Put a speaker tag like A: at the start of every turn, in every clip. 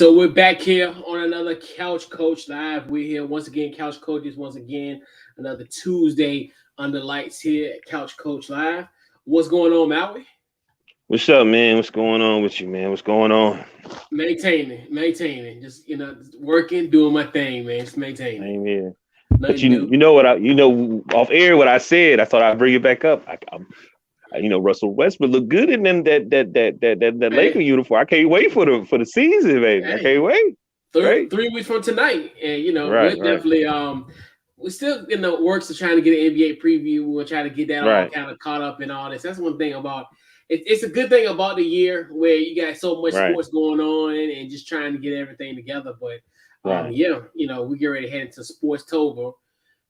A: So we're back here on another Couch Coach Live. We're here once again, Couch Coaches, once again, another Tuesday under lights here at Couch Coach Live. What's going on, Maui?
B: What's up, man? What's going on with you, man? What's going on?
A: Maintaining. Just working, doing my thing, man. Just maintaining.
B: Same here. But
A: Nothing
B: you
A: new.
B: know what off air what I said. I thought I'd bring it back up. Russell Westbrook looked good in them that Laker
A: Hey,
B: uniform. I can't wait for the season, baby. I
A: hey,
B: can't wait.
A: three
B: Right,
A: three weeks from tonight, and we're
B: right, right,
A: definitely we're still in the works of trying to get an NBA preview. We'll try to get that all
B: right,
A: kind of caught up and all this. That's one thing about it's a good thing about the year where you got so much
B: right,
A: sports going on and just trying to get everything together. But
B: right,
A: we get ready to head into Sports Tober,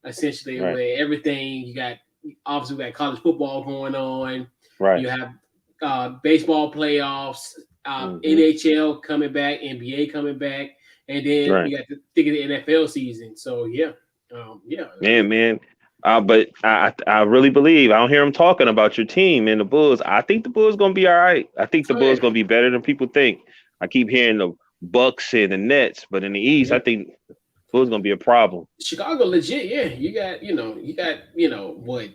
A: essentially,
B: right,
A: where everything you got. Obviously, we got college football going on.
B: right.
A: You have baseball playoffs,
B: Hmm.
A: NHL coming back, NBA coming back, and then
B: Right.
A: we got the think of the NFL season. So yeah,
B: Man. But I really believe I don't hear them talking about your team and the Bulls. I think the Bulls gonna be all right. I think the
A: oh
B: Bulls
A: yeah,
B: gonna be better than people think. I keep hearing the Bucks and the Nets, but in the East,
A: yeah.
B: I think Bulls gonna be a problem.
A: Chicago legit. Yeah, you got what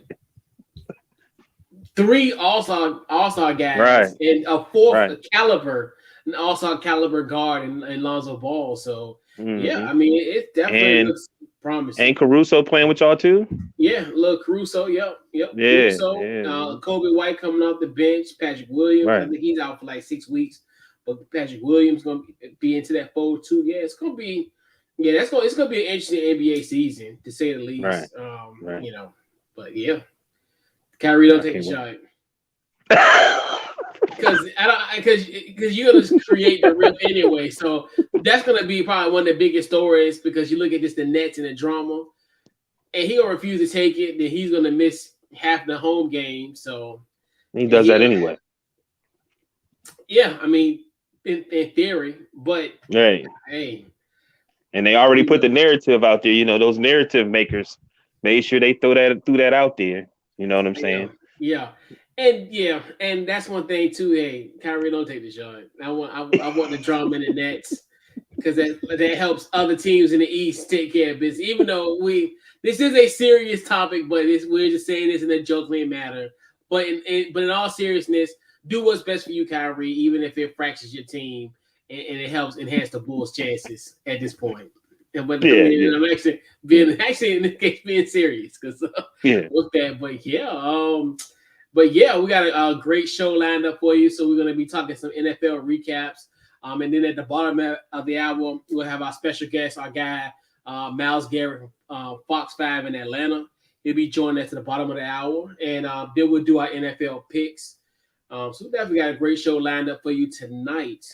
A: three all star
B: Right,
A: guys and a fourth
B: right.
A: caliber, an all-star caliber guard in Lonzo Ball. So yeah,
B: Hmm.
A: I mean it definitely
B: And
A: looks promising.
B: and Caruso playing with y'all too.
A: Yeah, look, Caruso. Yep.
B: Yeah,
A: Caruso.
B: yeah, man.
A: Kobe White coming off the bench. Patrick Williams. I
B: Right,
A: think he's out for like 6 weeks, but Patrick Williams gonna be into that fold too. Yeah, it's gonna be. Yeah, it's gonna be an interesting NBA season to say the
B: right,
A: least.
B: right.
A: But yeah, Kyrie don't
B: I
A: take the
B: can't wait.
A: shot because I don't because you're gonna create the rip anyway. So that's gonna be probably one of the biggest stories because you look at just the Nets and the drama, and he'll refuse to take it, then he's gonna miss half the home game. So
B: He
A: and
B: does
A: he
B: that anyway.
A: yeah, I mean in theory, but
B: Right.
A: hey,
B: And they already
A: you
B: put
A: know,
B: the narrative out there. Those narrative makers made sure they threw that out there. You know what I'm
A: yeah,
B: saying?
A: yeah. And that's one thing too. Hey, Kyrie don't take the shot. I want the drama in the Nets because that helps other teams in the East take care of business. Even though this is a serious topic, but we're just saying this in a jokingly manner. But in all seriousness, do what's best for you, Kyrie, even if it fractures your team and it helps enhance the Bulls' chances at this point. And but I
B: Yeah,
A: mean,
B: yeah,
A: I'm actually in this case being serious because
B: yeah.
A: with that, but yeah, we got a great show lined up for you. So we're gonna be talking some NFL recaps. And then at the bottom of the hour, we'll have our special guest, our guy, Miles Garrett, Fox 5 in Atlanta. He'll be joining us at the bottom of the hour. And then we'll do our NFL picks. So we definitely got a great show lined up for you tonight.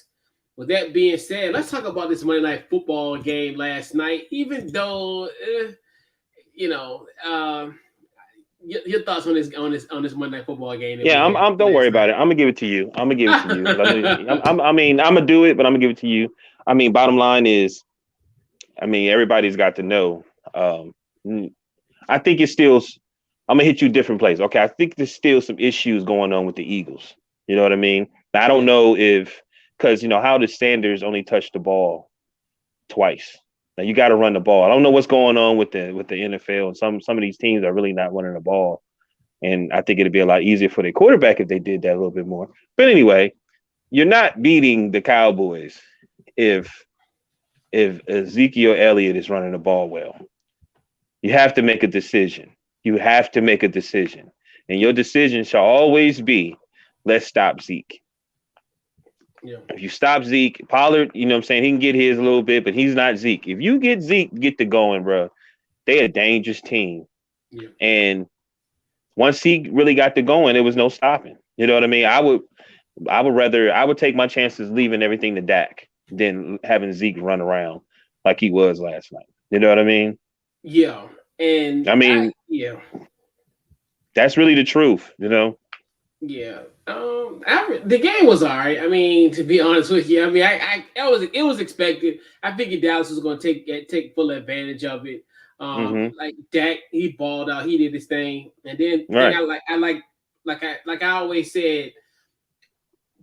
A: With that being said, let's talk about this Monday Night Football game last night. Even though, you know, your thoughts on this Monday Night Football game that
B: Yeah,
A: we
B: I'm.
A: had
B: I'm. Don't worry
A: last
B: about
A: night?
B: it. I'm gonna give it to you. I'm gonna give it to you because I know. I mean, I'm gonna do it, but I'm gonna give it to you. I mean, bottom line is, I mean, everybody's got to know. Mm, I think it's still. I'm gonna hit you different place. Okay, I think there's still some issues going on with the Eagles. You know what I mean? Now, I don't
A: Yeah,
B: know if because how the Sanders only touched the ball twice. Now you got to run the ball. I don't know what's going on with the NFL and some of these teams are really not running the ball. And I think it'd be a lot easier for the quarterback if they did that a little bit more. But anyway, you're not beating the Cowboys if Ezekiel Elliott is running the ball well. You have to make a decision. You have to make a decision. And your decision shall always be let's stop Zeke.
A: yeah,
B: If you stop Zeke, Pollard, you know what I'm saying, he can get his a little bit, but he's not Zeke. If you get Zeke, get to going, bro, they a dangerous team.
A: yeah,
B: And once he really got to going, there was no stopping. You know what I mean? I would take my chances leaving everything to Dak than having Zeke run around like he was last night. You know what I mean?
A: yeah. And
B: I mean,
A: yeah,
B: that's really the truth.
A: yeah. The game was all right. I mean, to be honest with you, I mean, it was expected. I figured Dallas was going to take full advantage of it.
B: Hmm.
A: Like Dak, he balled out. He did his thing, and then thing
B: Right.
A: I like I always said,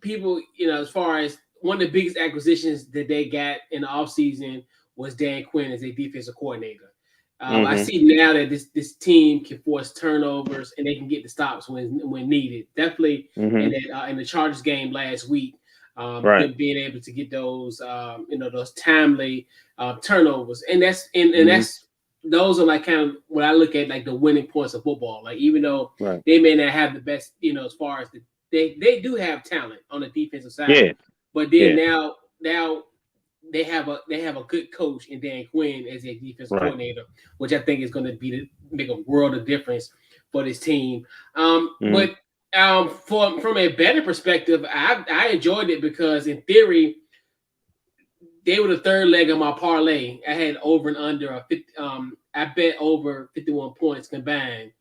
A: people, as far as one of the biggest acquisitions that they got in the offseason was Dan Quinn as a defensive coordinator. I see now that this team can force turnovers and they can get the stops when needed. Definitely in the Chargers game last week, them being able to get those those timely turnovers, and that's those are like kind of what I look at like the winning points of football. Like even though they may not have the best, as far as they do have talent on the defensive side, but then now they have a good coach in Dan Quinn as a defensive coordinator, which I think is going to make a world of difference for this team. But from a betting perspective, I enjoyed it because in theory they were the third leg of my parlay. I had over and under I bet over 51 points combined,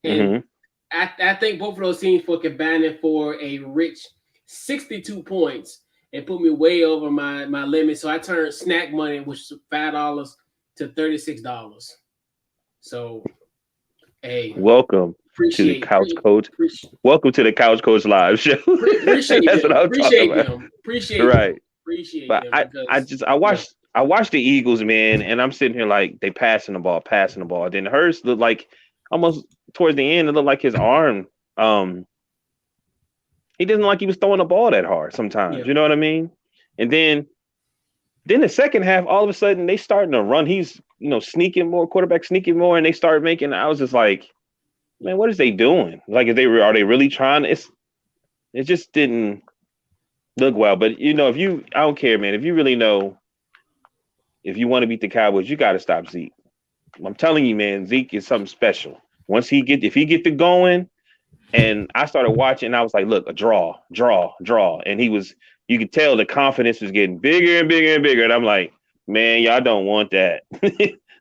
A: and I think both of those teams were combining for a rich 62 points. And put me way over my limit. So I turned snack money, which was $5 to $36. So, hey,
B: welcome to the Couch Coach. Welcome to the Couch Coach Live Show.
A: Appreciate
B: That's
A: them.
B: what I'm
A: Appreciate
B: talking
A: them.
B: about.
A: Appreciate
B: right.
A: them. Appreciate
B: but
A: them.
B: I watched the Eagles, man, and I'm sitting here like they passing the ball. Then Hurst looked like almost towards the end, it looked like his arm. He didn't like he was throwing the ball that hard sometimes. Yeah. You know what I mean? And then the second half, all of a sudden they starting to run. He's sneaking more, quarterback sneaking more, and they start making. I was just like, man, what is they doing? Like, are they really trying? It just didn't look well. But I don't care, man. If you really know, if you want to beat the Cowboys, you got to stop Zeke. I'm telling you, man, Zeke is something special. If he get to going. And I started watching, and I was like, look, a draw. And you could tell the confidence was getting bigger and bigger and bigger. And I'm like, man, y'all don't want that.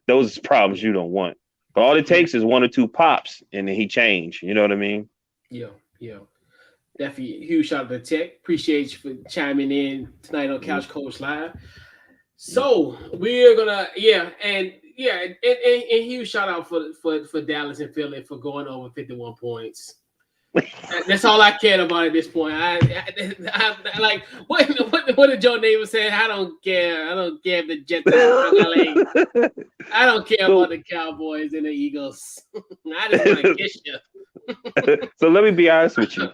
B: Those are problems you don't want. But all it takes is one or two pops, and then he changed. You know what I mean?
A: Yeah. Definitely huge shout out to Tech. Appreciate you for chiming in tonight on Couch Coach Live. So we're gonna, and huge shout out for Dallas and Philly for going over 51 points. That's all I cared about at this point. I like what did Joe Namath say? I don't care. I don't care if the Jets are LA. I don't care about the Cowboys and the Eagles. I just want to kiss you.
B: So let me be honest with you.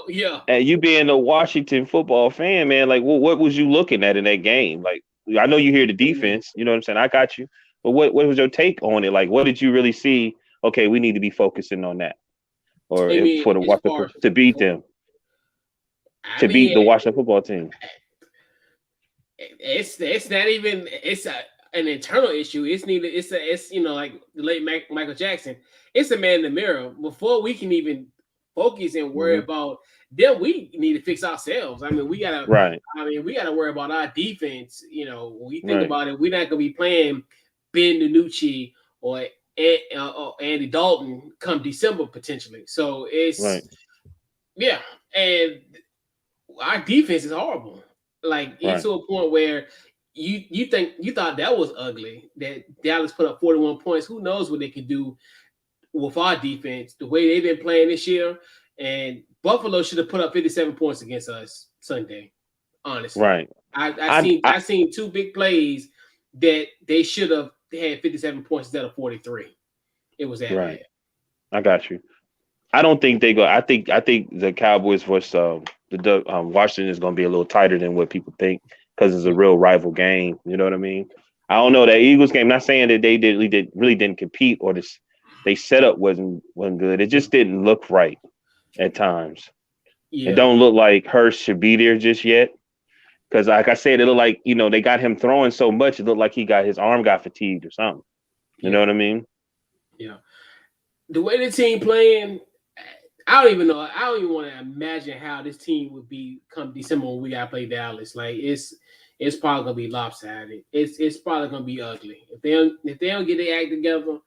A: Yeah.
B: And you being a Washington football fan, man, like what was you looking at in that game? Like, I know you hear the defense, you know what I'm saying? I got you. But what was your take on it? Like, what did you really see? Okay, we need to be focusing on that. Or to beat them. To beat the Washington football team.
A: It's not even an internal issue. It's like the late Michael Jackson. It's a man in the mirror. Before we can even focus and worry about them, we need to fix ourselves. I mean, we gotta worry about our defense. When we think about it, we're not gonna be playing Ben DiNucci or Andy Dalton come December potentially. So it's and our defense is horrible. Like it's to a point where you thought that was ugly, that Dallas put up 41 points. Who knows what they can do with our defense, the way they've been playing this year. And Buffalo should have put up 57 points against us Sunday. Honestly.
B: Right.
A: I seen two big plays that they should have had 57 points instead of 43. It was that bad.
B: I got you. I don't think they go. I think the Cowboys versus Washington is going to be a little tighter than what people think because it's a real rival game. You know what I mean? I don't know that Eagles game. Not saying that they really didn't compete or they setup wasn't good. It just didn't look right at times. Yeah. It don't look like Hurst should be there just yet. Because like I said, it looked like, they got him throwing so much. It looked like his arm got fatigued or something. You know what I mean?
A: Yeah. The way the team playing, I don't even know. I don't even want to imagine how this team would be come December when we got to play Dallas. Like it's probably gonna be lopsided. It's probably gonna be ugly if they don't get their act together.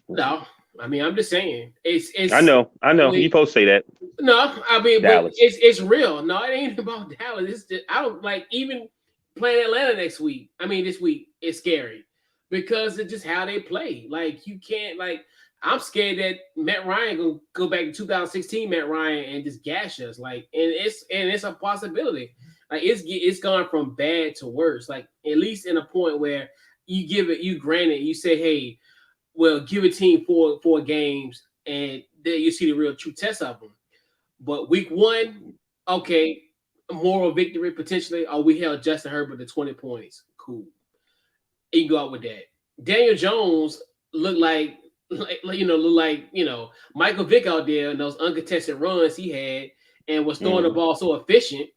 A: No, I mean I'm just saying it's.
B: I know. You supposed to say that.
A: No, I mean but it's real. No, it ain't about Dallas. It's just, I don't like even playing Atlanta next week. I mean this week it's scary because it's just how they play. Like you can't like. I'm scared that Matt Ryan gonna go back to 2016 Matt Ryan and just gash us. Like, and it's a possibility. Like it's gone from bad to worse. Like at least in a point where you grant it, you say, hey, well, give a team four games, and then you see the real true test of them. But week one, okay, moral victory potentially. Oh, we held Justin Herbert to 20 points. Cool. You can go out with that. Daniel Jones looked like Michael Vick out there in those uncontested runs he had, and was throwing the ball so efficient.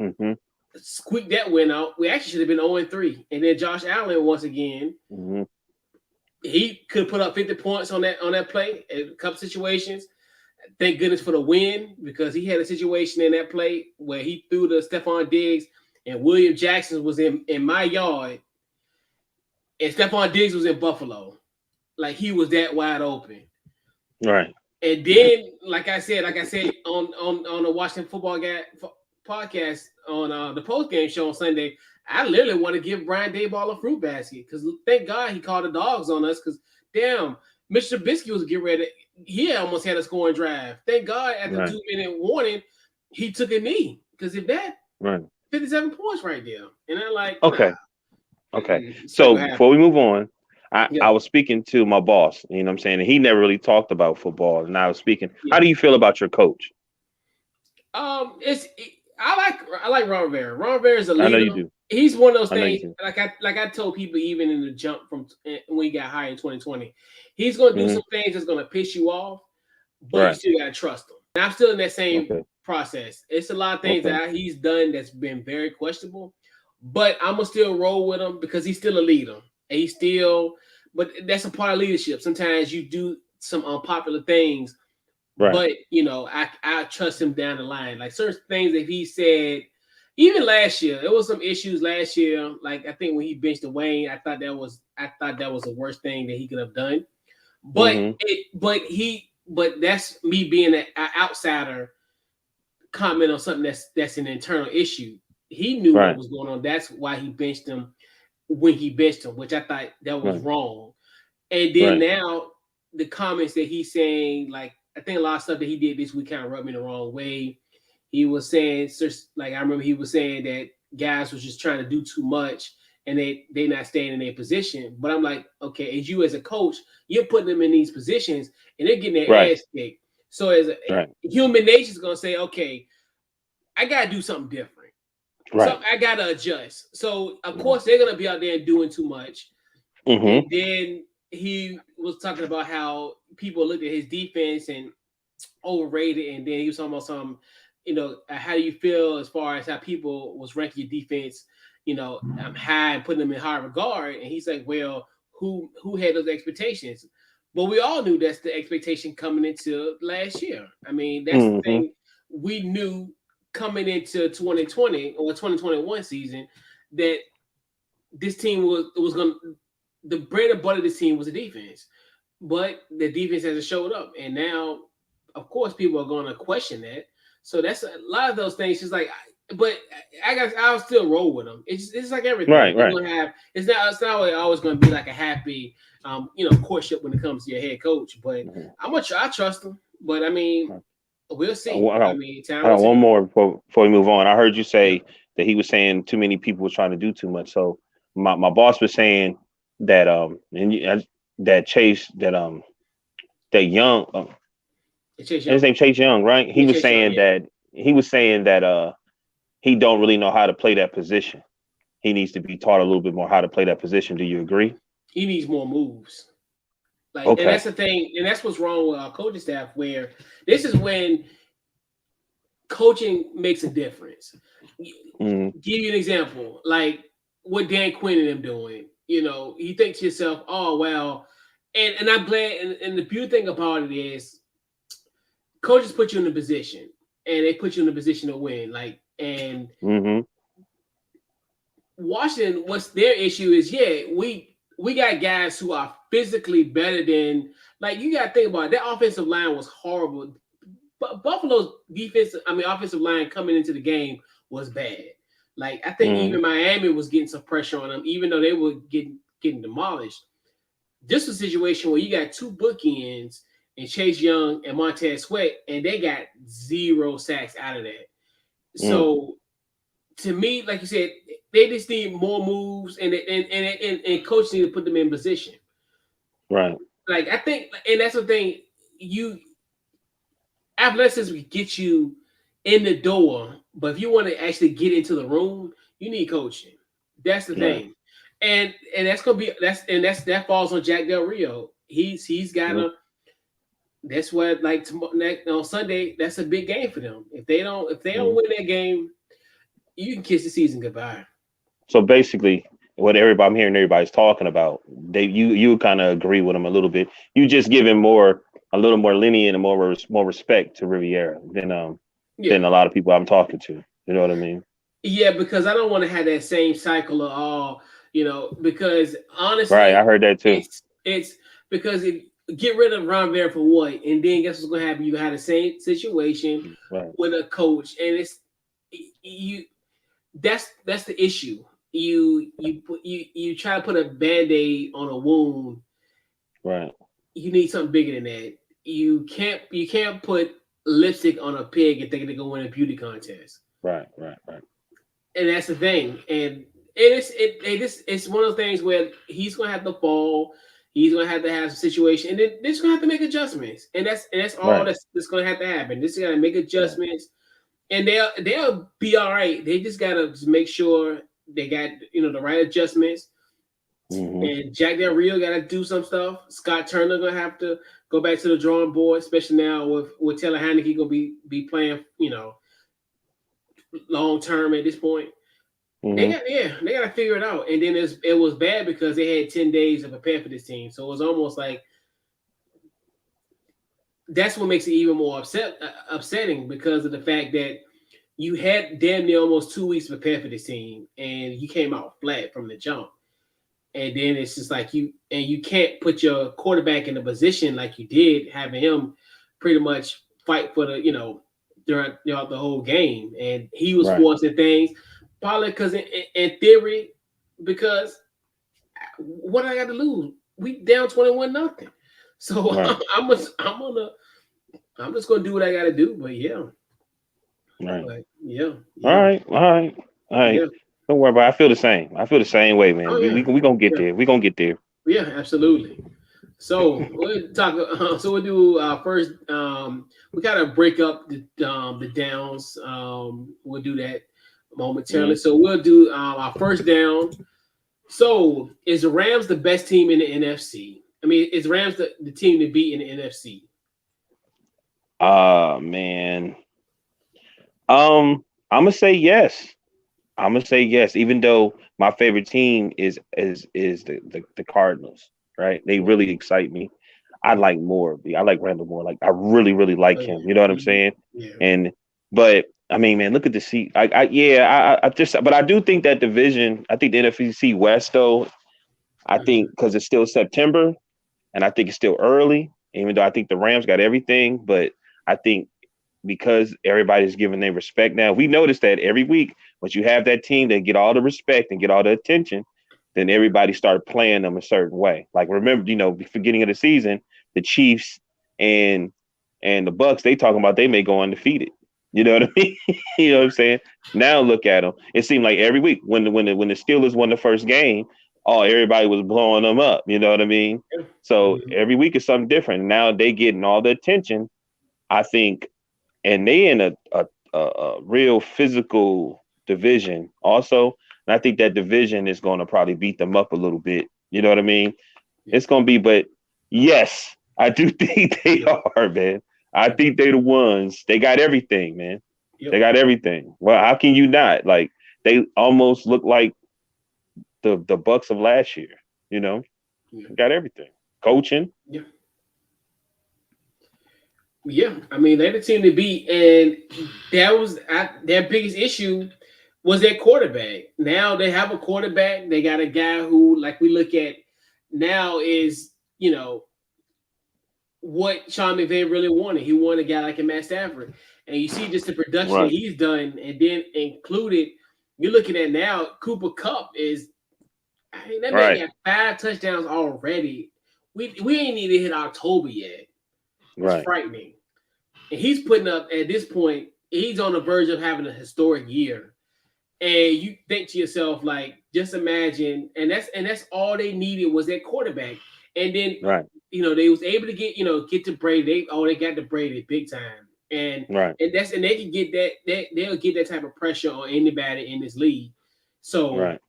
B: Mm-hmm.
A: Squeak that win out. We actually should have been 0-3. And then Josh Allen once again, he could put up 50 points on that play in a couple situations. Thank goodness for the win, because he had a situation in that play where he threw to Stephon Diggs and William Jackson was in my yard, and Stephon Diggs was in Buffalo. Like he was that wide open.
B: Right.
A: And then, like I said on the Washington Football Guy podcast on the post game show on Sunday, I literally want to give Brian Daboll a fruit basket, because thank God he called the dogs on us, because damn, Mr. Trubisky was getting ready. He almost had a scoring drive. Thank God at the 2-minute warning, he took a knee, because if that 57 points right there, and I'm like,
B: okay. So before we move on, I was speaking to my boss, you know what I'm saying? And he never really talked about football. And I was speaking. How do you feel about your coach?
A: I like Ron Rivera. Ron Rivera is a leader.
B: I know you do.
A: He's one of those things, like I told people even in the jump from when he got hired in 2020, he's going to do some things that's going to piss you off, but you still got to trust him. And I'm still in that same process. It's a lot of things that he's done that's been very questionable, but I'm going to still roll with him because he's still a leader. And but that's a part of leadership. Sometimes you do some unpopular things, but I trust him down the line. Like certain things that he said, even last year, there was some issues last year. Like I think when he benched Wayne, I thought that was the worst thing that he could have done. But but that's me being an outsider comment on something that's an internal issue. He knew what was going on. That's why he benched him when he benched him, which I thought that was wrong. And then now the comments that he's saying, like I think a lot of stuff that he did this week kind of rubbed me the wrong way. He was saying, like I remember he was saying that guys was just trying to do too much and they're not staying in their position. But I'm like, okay, as you as a coach, you're putting them in these positions and they're getting their ass kicked. So as human nature is gonna say, okay, I gotta do something different. So I gotta adjust. So of course they're gonna be out there doing too much. And then he was talking about how people looked at his defense and overrated, and then he was talking about some, how do you feel as far as how people was ranking your defense, high and putting them in high regard. And he's like, well, who had those expectations? But we all knew that's the expectation coming into last year. I mean, that's the thing we knew coming into 2020 or 2021 season, that this team was going to, the bread and butter of this team was the defense, but the defense hasn't showed up. And now, of course, people are going to question that. So that's a lot of those things. Just like, but I'll still roll with them. It's like everything. You're gonna have, it's not always going to be like a happy, courtship when it comes to your head coach. But I trust him. But I mean, we'll see.
B: I got one more before we move on. I heard you say that he was saying too many people were trying to do too much. So my boss was saying that that Chase that Young his name Chase Young, right? He was saying that he don't really know how to play that position. He needs to be taught a little bit more how to play that position. Do you agree?
A: He needs more moves. And that's the thing, and that's what's wrong with our coaching staff, where this is when coaching makes a difference. Give you an example, like what Dan Quinn and them doing. You think to yourself, oh well, and I'm glad, and the beautiful thing about it is coaches put you in a position, and they put you in a position to win. Washington, what's their issue is, we got guys who are physically better than, like, you got to think about it. That offensive line was horrible. But Buffalo's offensive line coming into the game was bad. Like, I think even Miami was getting some pressure on them, even though they were getting demolished. This was a situation where you got two bookends and Chase Young and Montez Sweat, and they got 0 sacks out of that. So to me, like you said, they just need more moves, and coach need to put them in position.
B: Right.
A: Like I think, and that's the thing. You athleticism can get you in the door, but if you want to actually get into the room, you need coaching. That's the
B: Right.
A: thing, and that falls on Jack Del Rio. He's got
B: Mhm.
A: to. That's what like on Sunday. That's a big game for them. If they don't
B: Mhm.
A: win that game, you can kiss the season goodbye.
B: So basically, what I'm hearing everybody's talking about, you kind of agree with them a little bit. You just giving a little more lenient and more respect to Riviera
A: Yeah,
B: than a lot of people I'm talking to. You know what I mean?
A: yeah, because I don't want to have that same cycle of all, because
B: Right. I
A: honestly,
B: heard that too.
A: it's because get rid of Ron Vera for what, and then guess what's going to happen? You had the same situation
B: Right.
A: with a coach, and it's you. That's the issue. You try to put a band-aid on a wound.
B: Right.
A: You need something bigger than that. You can't put lipstick on a pig and think they're gonna win a beauty contest.
B: Right. Right. Right.
A: And that's the thing. And it's one of those things where he's gonna have to fall. He's gonna have to have a situation, and then they're just gonna have to make adjustments. And that's all
B: Right.
A: that's gonna have to happen. This gotta make
B: Right.
A: adjustments, and they'll be all right. They just gotta just make sure they got the right adjustments.
B: Hmm.
A: And Jack Del Rio got to do some stuff. Scott Turner gonna have to go back to the drawing board, especially now with Taylor Heineke gonna be playing, long term at this point.
B: Hmm.
A: They got to figure it out. And then it was bad because they had 10 days to prepare for this team, so it was almost like that's what makes it even more upsetting because of the fact that you had damn near almost 2 weeks to prepare for this team, and you came out flat from the jump. And then it's just like you can't put your quarterback in a position like you did, having him pretty much fight for the throughout the whole game, and he was
B: Right.
A: forcing things probably because in theory, because what I got to lose? We down 21-0. So
B: Right.
A: I'm just gonna do what I got to do. But yeah,
B: Right.
A: but yeah,
B: All
A: yeah,
B: right. All right. All right.
A: yeah.
B: Don't worry about it. I feel the same. I feel the same way, man.
A: Oh
B: We
A: yeah,
B: we gonna get
A: yeah,
B: there. We gonna get there.
A: yeah, absolutely. So we'll talk. So we'll do first. We gotta break up the downs. We'll do that momentarily.
B: Mhm.
A: So we'll do our first down. So is the Rams the best team in the NFC? I mean, is Rams the team to beat in the NFC?
B: Man. I'm gonna say yes. I'm gonna say yes, even though my favorite team is the Cardinals, right? They
A: Yeah,
B: really excite me. I like Randall Moore. Like I really like
A: oh
B: him.
A: yeah,
B: You know what I'm
A: mhm,
B: saying?
A: yeah,
B: And but I mean, man, look at the seat. I just but I do think that division. I think the NFC West though. I
A: mhm,
B: think because it's still September and I think it's still early. Even though I think the Rams got everything, but I think because everybody's giving their respect now. We notice that every week, once you have that team that get all the respect and get all the attention, then everybody start playing them a certain way. Like remember, beginning of the season, the Chiefs and the Bucks, they talking about they may go undefeated. You know what I mean? You know what I'm saying? Now look at them. It seemed like every week when the Steelers won the first game, oh everybody was blowing them up. You know what I mean?
A: yeah,
B: So
A: mhm,
B: every week is something different. Now they getting all the attention. I think and they in a real physical division also. And I think that division is going to probably beat them up a little bit. You know what I mean?
A: yeah,
B: It's going to be, but yes, I do think they
A: yeah,
B: are, man. I
A: yeah,
B: think they the ones. They got everything, man.
A: yeah,
B: They got everything. Well, how can you not? Like they almost look like the Bucks of last year. You know,
A: yeah,
B: they got everything. Coaching,
A: yeah. Yeah, I mean they're the team to beat, and their biggest issue was their quarterback. Now they have a quarterback. They got a guy who, like we look at now, is what Sean McVay really wanted. He wanted a guy like a Matt Stafford, and you see just the production that
B: right?
A: he's done, and then included. You're looking at now Cooper Cup is. I mean, that man
B: Right,
A: got 5 touchdowns already. We ain't even hit October yet. It's
B: right.
A: frightening. And he's putting up at this point, he's on the verge of having a historic year. And you think to yourself, like, just imagine, and that's all they needed was that quarterback. And then
B: Right.
A: they was able to get to Brady. They got to Brady big time. And
B: Right.
A: and they can get they'll get that type of pressure on anybody in this league. So
B: Right.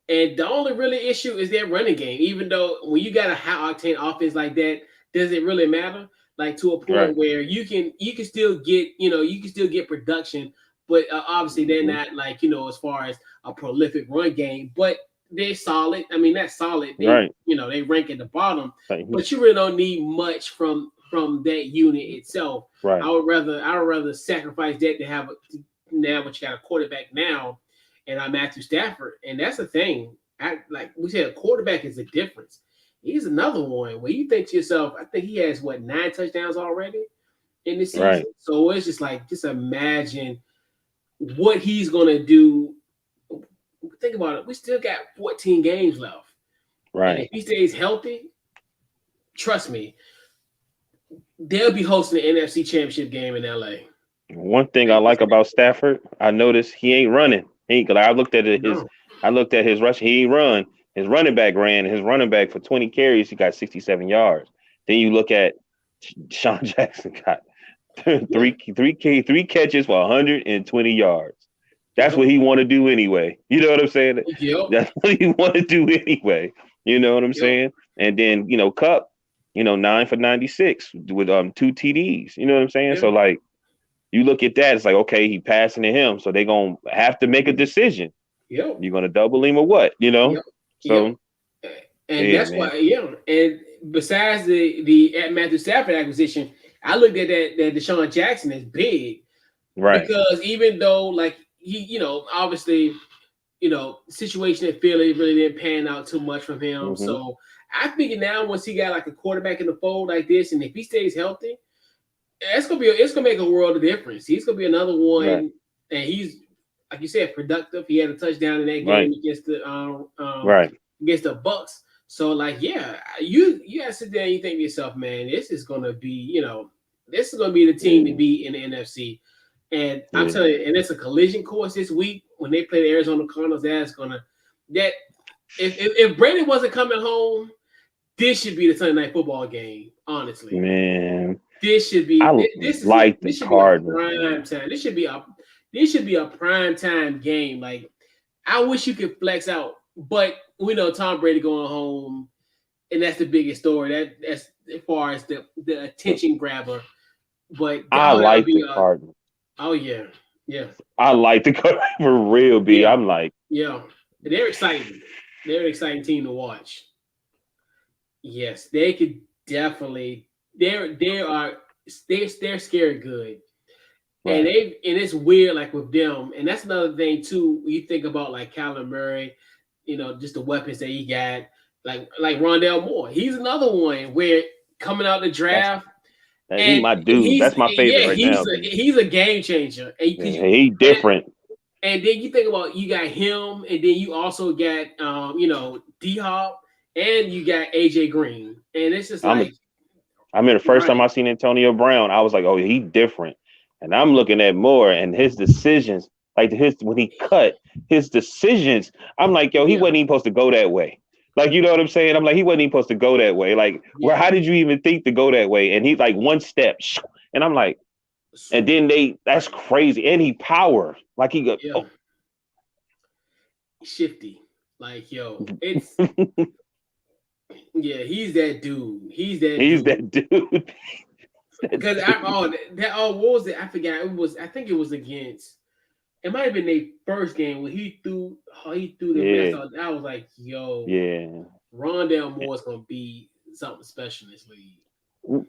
A: and the only really issue is their running game. Even though when you got a high octane offense like that, does it really matter? Like to a point
B: Right.
A: where you can still get you can still get production, but obviously they're
B: Mhm.
A: not like as far as a prolific run game, but they're solid. I mean, that's solid. They
B: Right.
A: they rank at the bottom,
B: Like,
A: but you really don't need much from that unit itself.
B: right.
A: I would rather sacrifice that to have now what you got a quarterback now, and I'm Matthew Stafford, and that's the thing. Like we said, a quarterback is the difference. He's another one where you think to yourself, I think he has 9 touchdowns already in the
B: Right.
A: season. So it's just like, just imagine what he's gonna do. Think about it. We still got 14 games left, and if
B: Right.
A: he stays healthy, trust me, they'll be hosting the NFC Championship game in LA.
B: One thing I like about Stafford, I noticed he ain't running. He ain't, 'cause I looked at
A: No,
B: his rush. He ain't run. His running back ran. His running back for 20 carries, he got 67 yards. Then you look at Sean Jackson got
A: yeah,
B: three catches for 120 yards. That's
A: yep,
B: what he want to do anyway. You know what I'm saying?
A: yep,
B: That's what he want to do anyway. You know what I'm
A: yep,
B: saying? And then Cup, 9 for 96 with 2 TDs. You know what I'm saying?
A: yeah,
B: So like you look at that, it's like okay, he passing to him, so they're gonna have to make a decision.
A: yep,
B: You're gonna double him or what?
A: yep, yep.
B: So
A: And
B: yeah,
A: that's
B: man.
A: why, yeah. And besides the Matthew Stafford acquisition, I looked at that Deshaun Jackson is big
B: Right.
A: because even though like he, obviously, situation in Philly really didn't pan out too much from him.
B: Mm-hmm.
A: So I figure now once he got like a quarterback in the fold like this, and if he stays healthy, it's gonna make a world of difference. He's gonna be another
B: Right.
A: one, and he's like you said, productive. He had a touchdown in that game
B: Right. Right.
A: against the Bucks. So like, yeah, you gotta sit there and you think to yourself, man, this is gonna be the team to
B: Yeah.
A: beat in the NFC. And I'm
B: Yeah.
A: telling you, and it's a collision course this week when they play the Arizona Cardinals. That if Brady wasn't coming home, this should be the Sunday night football game. Honestly,
B: Man,
A: this should be
B: I
A: this is
B: like the
A: this should be a
B: Cardinals,
A: prime
B: man.
A: time. This should be a prime time game. Like I wish you could flex out, but we know Tom Brady going home, and that's the biggest story. That's as far as the attention grabber. But
B: I
A: that'll
B: like
A: be
B: the Cardinals.
A: oh yeah, yeah,
B: I like the Cardinals for real, B.
A: yeah,
B: I'm like,
A: yeah. They're exciting. They're an exciting team to watch. Yes, they could definitely. They're scared good. And
B: right.
A: it's weird, like with them, and that's another thing too. When you think about like Kyler Murray, just the weapons that he got, like Rondell Moore. He's another one where coming out the
B: That's
A: draft,
B: he
A: and
B: my dude. That's my favorite right now, B.
A: he's a game changer. And because
B: Yeah, he
A: and,
B: different.
A: and then you think about you got him, and then you also got D Hop, and you got AJ Green, and it's just
B: I'm a,
A: like
B: I mean, the first time
A: right,
B: I seen Antonio Brown, I was like, oh, he different. And I'm looking at Moore and his decisions, like his when he cut his decisions. I'm like, yo, he
A: yeah,
B: wasn't even supposed to go that way. Like, you know what I'm saying? I'm like, he wasn't even supposed to go that way. Like, where?
A: yeah,
B: How did you even think to go that way? And he's like one step, and I'm like, and then that's crazy. And he power, like he go,
A: yeah,
B: oh,
A: shifty, like it's. Yeah, he's that dude. He's that
B: he's
A: dude.
B: that dude. That
A: Because
B: dude.
A: what was it? I forgot. I think it was against. It might have been their first game when he threw the mess
B: Yeah,
A: out. I was like, yo,
B: yeah.
A: Rondell Moore's gonna be something special in this league.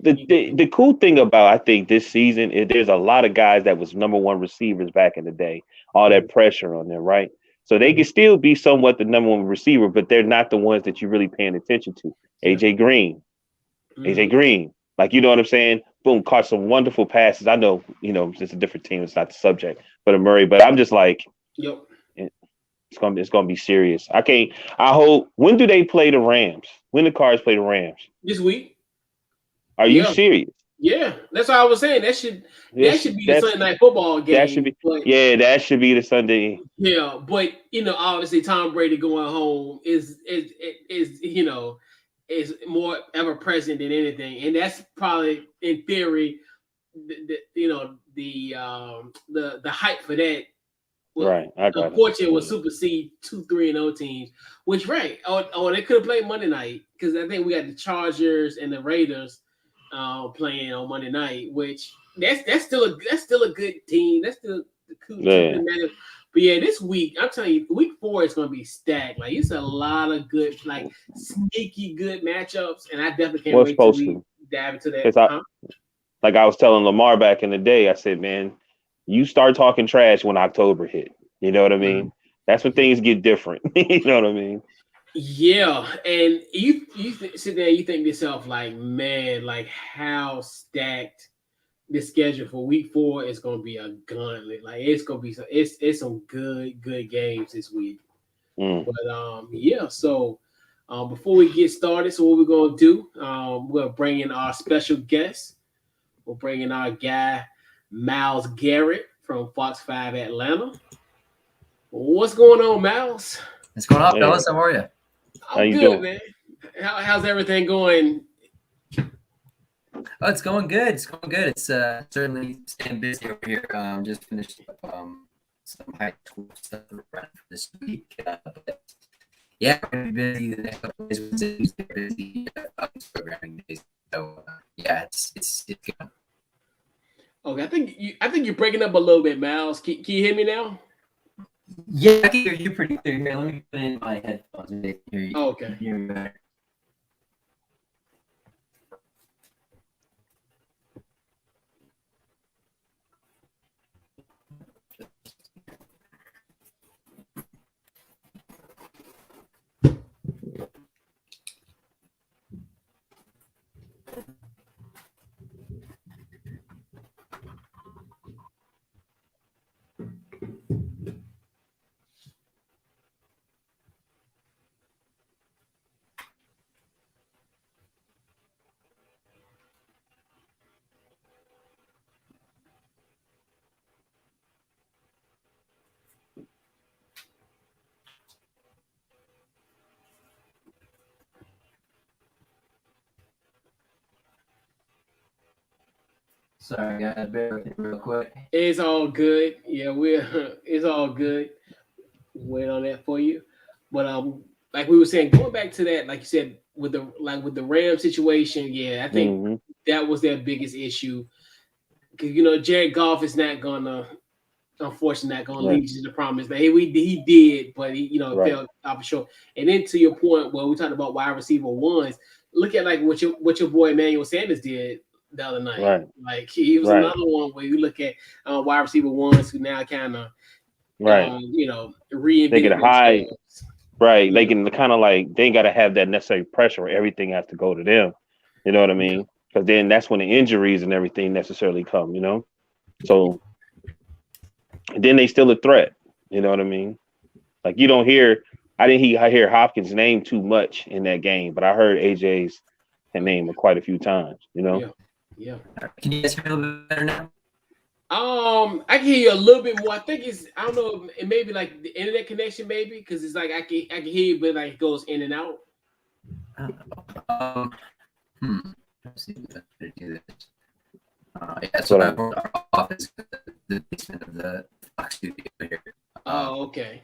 B: The cool thing about I think this season is there's a lot of guys that was number one receivers back in the day. All that pressure on them, right? So they can still be somewhat the number one receiver, but they're not the ones that you're really paying attention to.
A: Yeah.
B: AJ Green, AJ
A: Mm-hmm.
B: Green, like you know what I'm saying? Boom, caught some wonderful passes. I know, it's a different team. It's not the subject for the Murray, but I'm just like,
A: Yep.
B: it's gonna be serious. I can't. I hope. When do they play the Rams? When the Cards play the Rams?
A: This week.
B: Are you
A: Yeah.
B: serious?
A: Yeah, that's what I was saying. That should be the Sunday night football
B: that should
A: game.
B: be
A: But
B: that should be the Sunday.
A: yeah, but obviously Tom Brady going home is is more ever present than anything, and that's probably in theory, the hype for that. Well,
B: Right, I got it.
A: unfortunately, will supersede 2-3-0 teams. Which right? Oh, they could have played Monday night because I think we got the Chargers and the Raiders playing on Monday night. Which that's still a good team. That's still the two good matchups. But yeah, this week I'm telling you, week 4 is going to be stacked. Like it's a lot of good, like sneaky good matchups, and I definitely can't wait to dive into that.
B: Like I was telling Lamar back in the day, I said, man, you start talking trash when October hit. You know what I mean? That's when things get different. You know what I mean?
A: Yeah, and you sit there and you think to yourself like, man, like how stacked the schedule for week 4 is going to be a gauntlet. Like it's going to be it's some good games this week. But yeah, so before we get started, so what we're going to do, we're going to bring in our special guest. We'll bring in our guy Miles Garrett from Fox 5 Atlanta. What's going on, Miles?
C: What's going on, fellas? How are you?
A: I'm good, man. How's everything going?
C: Oh, it's going good. It's going good. It's certainly staying busy over here. Just finished up some high school stuff for this week. But yeah, we're going to be busy the next couple of days. We're busy programming days. So yeah, it's good.
A: Okay, I think you're breaking up a little bit, Miles. Can you hear me now?
C: Yeah, I can hear you pretty clear. Here, let me put in my headphones and hear you.
A: Oh, okay.
C: Hear me better. Sorry, guys. Bear with me real quick.
A: It's all good. Yeah, it's all good. Wait on that for you. But like we were saying, going back to that, like you said, with the Ram situation, yeah, I think that was their biggest issue. Because Jared Goff is not gonna, unfortunately, not gonna lead you to the promise. But he did, but he fell off short. And then to your point, where we talked about wide receiver ones, look at like what your boy Emmanuel Sanders did the other night.
B: Right.
A: Like he was another one where you look at wide receiver ones who now kind of reinvented
B: they can hide. Right. They can kind of like they ain't got to have that necessary pressure where everything has to go to them. You know what I mean? Because then that's when the injuries and everything necessarily come. So then they still a threat. You know what I mean? Like you don't hear. I hear Hopkins' name too much in that game, but I heard AJ's name quite a few times.
A: Yeah.
C: Can you guys hear me a little bit better now?
A: I can hear you a little bit more. I think I don't know, it may be like the internet connection, maybe, because it's like I can hear you, but like it goes in and out.
C: Let's see if I do this. Yeah, so our office, the basement of the Fox studio here.
A: Oh, okay.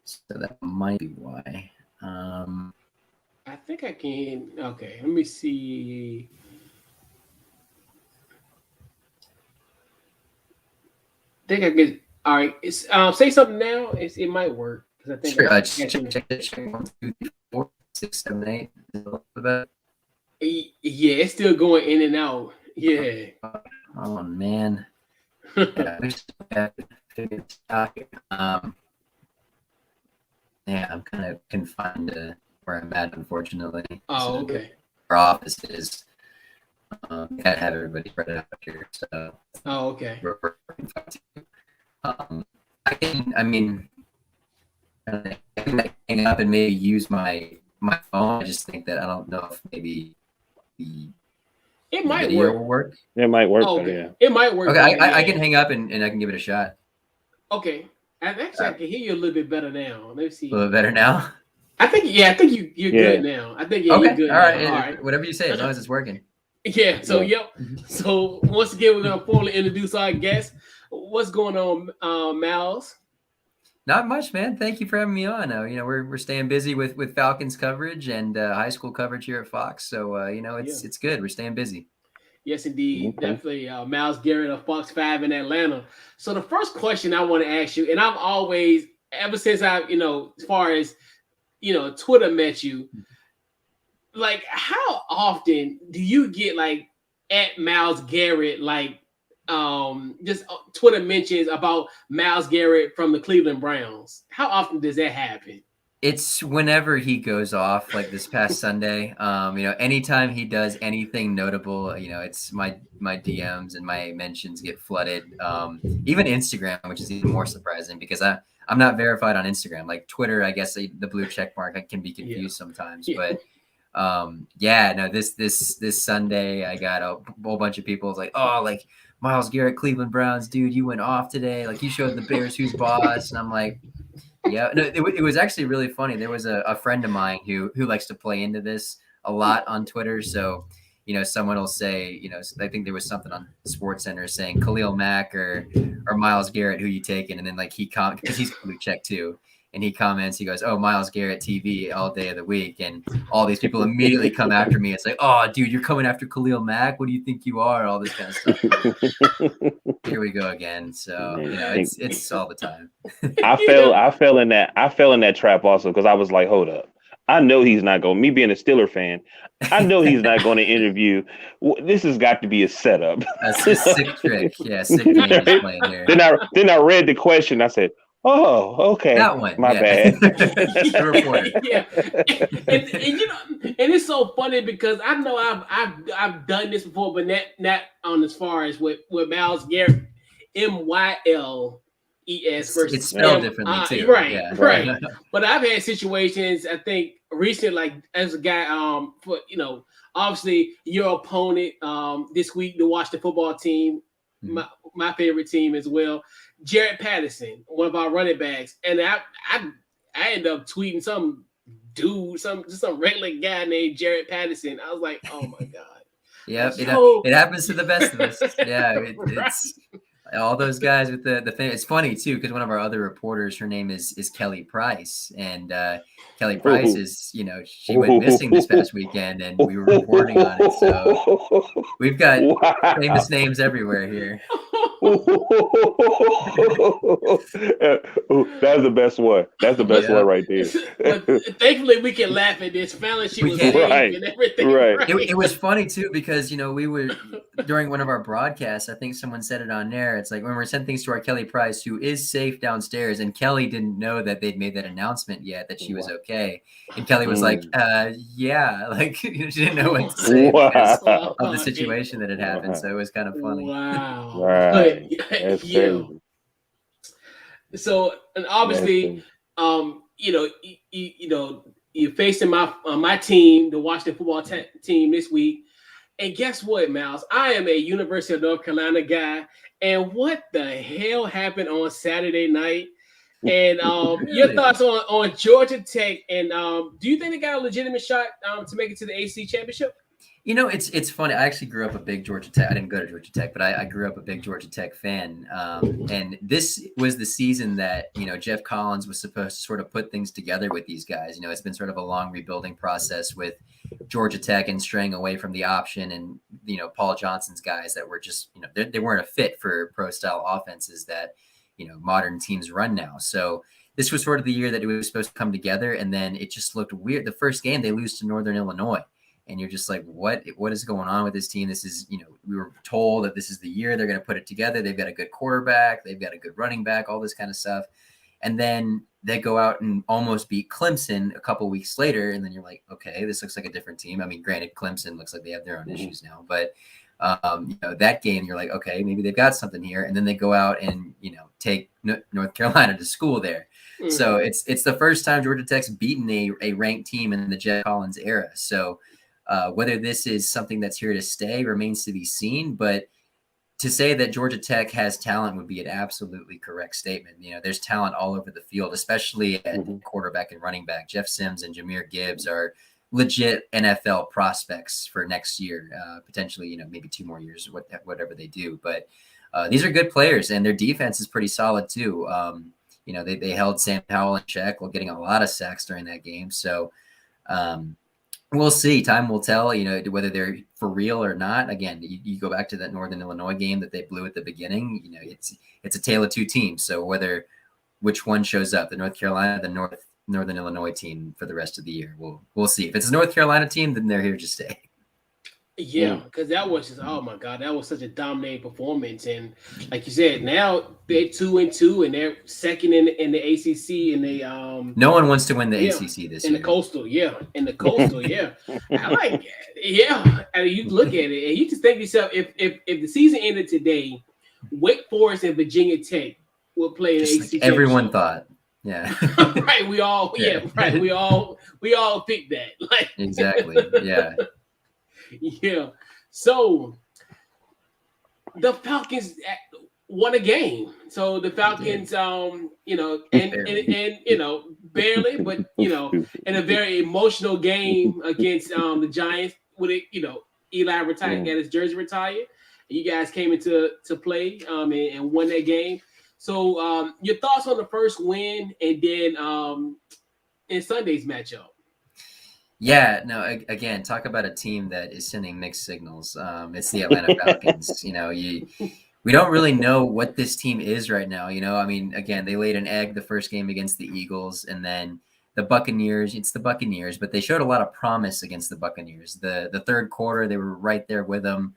C: So that might be why.
A: I think I can. Okay, let me see. I think I can. All right, it's say something now. It might work because I think.
C: Sure. Check it. 1, 2, 3, 4, 6, 7, 8.
A: Yeah, it's still going in and out. Yeah.
C: Oh man. Yeah, we just have to figure this out here. Yeah, I'm kind of confined to where I'm at, unfortunately.
A: Oh, okay.
C: Our office is. Gotta have everybody spread out here. So.
A: Oh, okay.
C: I can hang up and maybe use my phone. I just think that I don't know if maybe
A: It
C: The
A: might
C: video
A: work.
C: will work.
B: It might work.
A: Oh,
B: Better,
A: okay.
B: yeah.
A: It might work.
C: Okay,
A: better,
C: I
A: yeah.
C: can hang up and I can give it a shot.
A: Okay. Actually, I can hear you a little bit better now. Let me see.
C: A little better now.
A: I think you're
B: Yeah.
A: good now. I think you're
C: Okay,
A: good
C: all right.
A: now. All right.
C: Whatever you say, as long as it's working.
A: Yeah. So
B: Yeah.
A: yep. So once again, we're gonna formally introduce our guest. What's going on, Miles?
C: Not much, man. Thank you for having me on. We're staying busy with Falcons coverage and high school coverage here at Fox. So it's good. We're staying busy.
A: Yes, indeed.
B: Okay.
A: Definitely. Miles Garrett of Fox 5 in Atlanta. So the first question I want to ask you, and I've always, ever since as far as, Twitter met you, like how often do you get like at Miles Garrett, like just Twitter mentions about Miles Garrett from the Cleveland Browns? How often does that happen?
C: It's whenever he goes off, like this past Sunday. Anytime he does anything notable, it's my DMs and my mentions get flooded. Even Instagram, which is even more surprising because I'm not verified on Instagram. Like Twitter, I guess the blue check mark can be confused sometimes.
A: Yeah.
C: But this Sunday I got a whole bunch of people like, oh, like Miles Garrett, Cleveland Browns, dude, you went off today. Like you showed the Bears who's boss, and I'm like. Yeah, no, it was actually really funny. There was a friend of mine who likes to play into this a lot on Twitter. So, someone will say, I think there was something on SportsCenter saying Khalil Mack or Miles Garrett, who you taking? And then like because he's blue check too. And he comments, he goes, oh, Miles Garrett TV all day of the week. And all these people immediately come after me. It's like, oh, dude, you're coming after Khalil Mack. What do you think you are? All this kind of stuff. Here we go again. So, it's all the time.
B: I fell in that trap also because I was like, hold up. I know he's not going, me being a Steeler fan, I know he's not going to interview. This has got to be a setup.
C: That's a sick trick. Yeah, sick game he's playing here.
B: Then I read the question. I said, oh, okay.
C: That one.
B: My bad.
A: Yeah. And it's so funny because I know I've done this before, but not on as far as with Miles Garrett, MYLES versus
C: it's spelled differently too.
A: Right,
C: yeah.
A: right. But I've had situations, I think, recent, like as a guy, for obviously your opponent this week to watch the football team, my favorite team as well. Jared Patterson, one of our running backs, and I ended up tweeting some dude, some regular guy named Jared Patterson. I was like, oh my god.
C: Yeah, it happens to the best of us. Yeah, it's all those guys with the thing. It's funny too because one of our other reporters, her name is Kelly Price, and Kelly Price is she went missing this past weekend, and we were reporting on it. So we've got famous names everywhere here.
B: That's the best one. That's the best one right there.
A: But thankfully, we can laugh at this. Finally, she was safe and everything.
B: Right.
C: It was funny too because we were during one of our broadcasts. I think someone said it on air. It's like when we're sending things to our Kelly Price, who is safe downstairs, and Kelly didn't know that they'd made that announcement yet that she was okay. And Kelly was like, "Yeah," like she didn't know what to say because of the situation that had happened. So it was kind of funny.
A: Wow.
B: Right. That's
A: yeah. So, and obviously, you're facing my team, the Washington football team this week. And guess what, Miles? I am a University of North Carolina guy. And what the hell happened on Saturday night? And your thoughts on Georgia Tech? And do you think they got a legitimate shot to make it to the ACC championship?
C: It's funny. I actually grew up a big Georgia Tech. I didn't go to Georgia Tech, but I grew up a big Georgia Tech fan. And this was the season that, Jeff Collins was supposed to sort of put things together with these guys. It's been sort of a long rebuilding process with Georgia Tech and straying away from the option and, Paul Johnson's guys that were just, they weren't a fit for pro style offenses that, modern teams run now. So this was sort of the year that it was supposed to come together. And then it just looked weird. The first game they lose to Northern Illinois. And you're just like, what is going on with this team? This is, we were told that this is the year they're going to put it together. They've got a good quarterback. They've got a good running back, all this kind of stuff. And then they go out and almost beat Clemson a couple weeks later. And then you're like, okay, this looks like a different team. I mean, granted, Clemson looks like they have their own issues now. But, that game, you're like, okay, maybe they've got something here. And then they go out and, take North Carolina to school there. Mm-hmm. So it's the first time Georgia Tech's beaten a ranked team in the Jeff Collins era. So, Whether this is something that's here to stay remains to be seen, but to say that Georgia Tech has talent would be an absolutely correct statement. There's talent all over the field, especially at quarterback and running back. Jeff Sims and Jahmyr Gibbs are legit NFL prospects for next year, potentially, maybe 2 more years, whatever they do. But these are good players, and their defense is pretty solid too. They held Sam Howell in check while getting a lot of sacks during that game. So we'll see. Time will tell, whether they're for real or not. Again, you go back to that Northern Illinois game that they blew at the beginning. It's a tale of 2 teams. So which one shows up, the North Carolina, the Northern Illinois team for the rest of the year, we'll see. If it's a North Carolina team, then they're here to stay.
A: Yeah, because that was just, oh my God, that was such a dominating performance. And like you said, now they're 2-2 and they're second in the ACC, and they
C: no one wants to win the ACC this year.
A: In the Coastal, yeah. I like it. Yeah. And you look at it and you just think to yourself, if the season ended today, Wake Forest and Virginia Tech would play in the ACC.
C: Everyone thought. Yeah.
A: Right. We all picked that. Like
C: exactly. Yeah.
A: Yeah. So the Falcons won a game. So the Falcons, barely, but in a very emotional game against the Giants, with it, Eli retired, got his jersey retired. You guys came into play and won that game. So your thoughts on the first win, and then in Sunday's matchup.
C: Yeah, no, again, talk about a team that is sending mixed signals. It's the Atlanta Falcons. We don't really know what this team is right now. Again, they laid an egg the first game against the Eagles, and then the Buccaneers. It's the Buccaneers, but they showed a lot of promise against the Buccaneers. The third quarter, they were right there with them,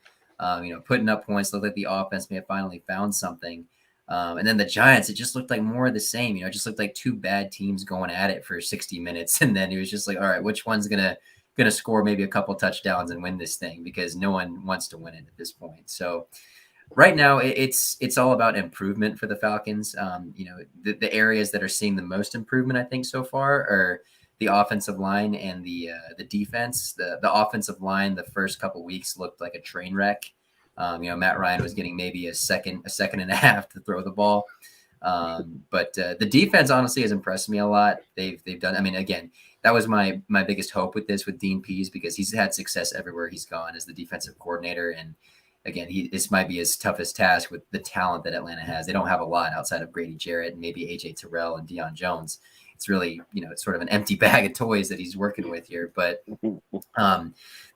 C: putting up points. Looked like the offense may have finally found something. And then the Giants, it just looked like more of the same. It just looked like 2 bad teams going at it for 60 minutes. And then it was just like, all right, which one's gonna score maybe a couple touchdowns and win this thing, because no one wants to win it at this point. So right now it's all about improvement for the Falcons. The areas that are seeing the most improvement, I think, so far are the offensive line and the defense. The offensive line, the first couple weeks looked like a train wreck. Matt Ryan was getting maybe a second and a half to throw the ball. But the defense honestly has impressed me a lot. They've done, again, that was my biggest hope with Dean Pease, because he's had success everywhere he's gone as the defensive coordinator. And again, this might be his toughest task with the talent that Atlanta has. They don't have a lot outside of Grady Jarrett and maybe AJ Terrell and Deion Jones. It's really, it's sort of an empty bag of toys that he's working with here. But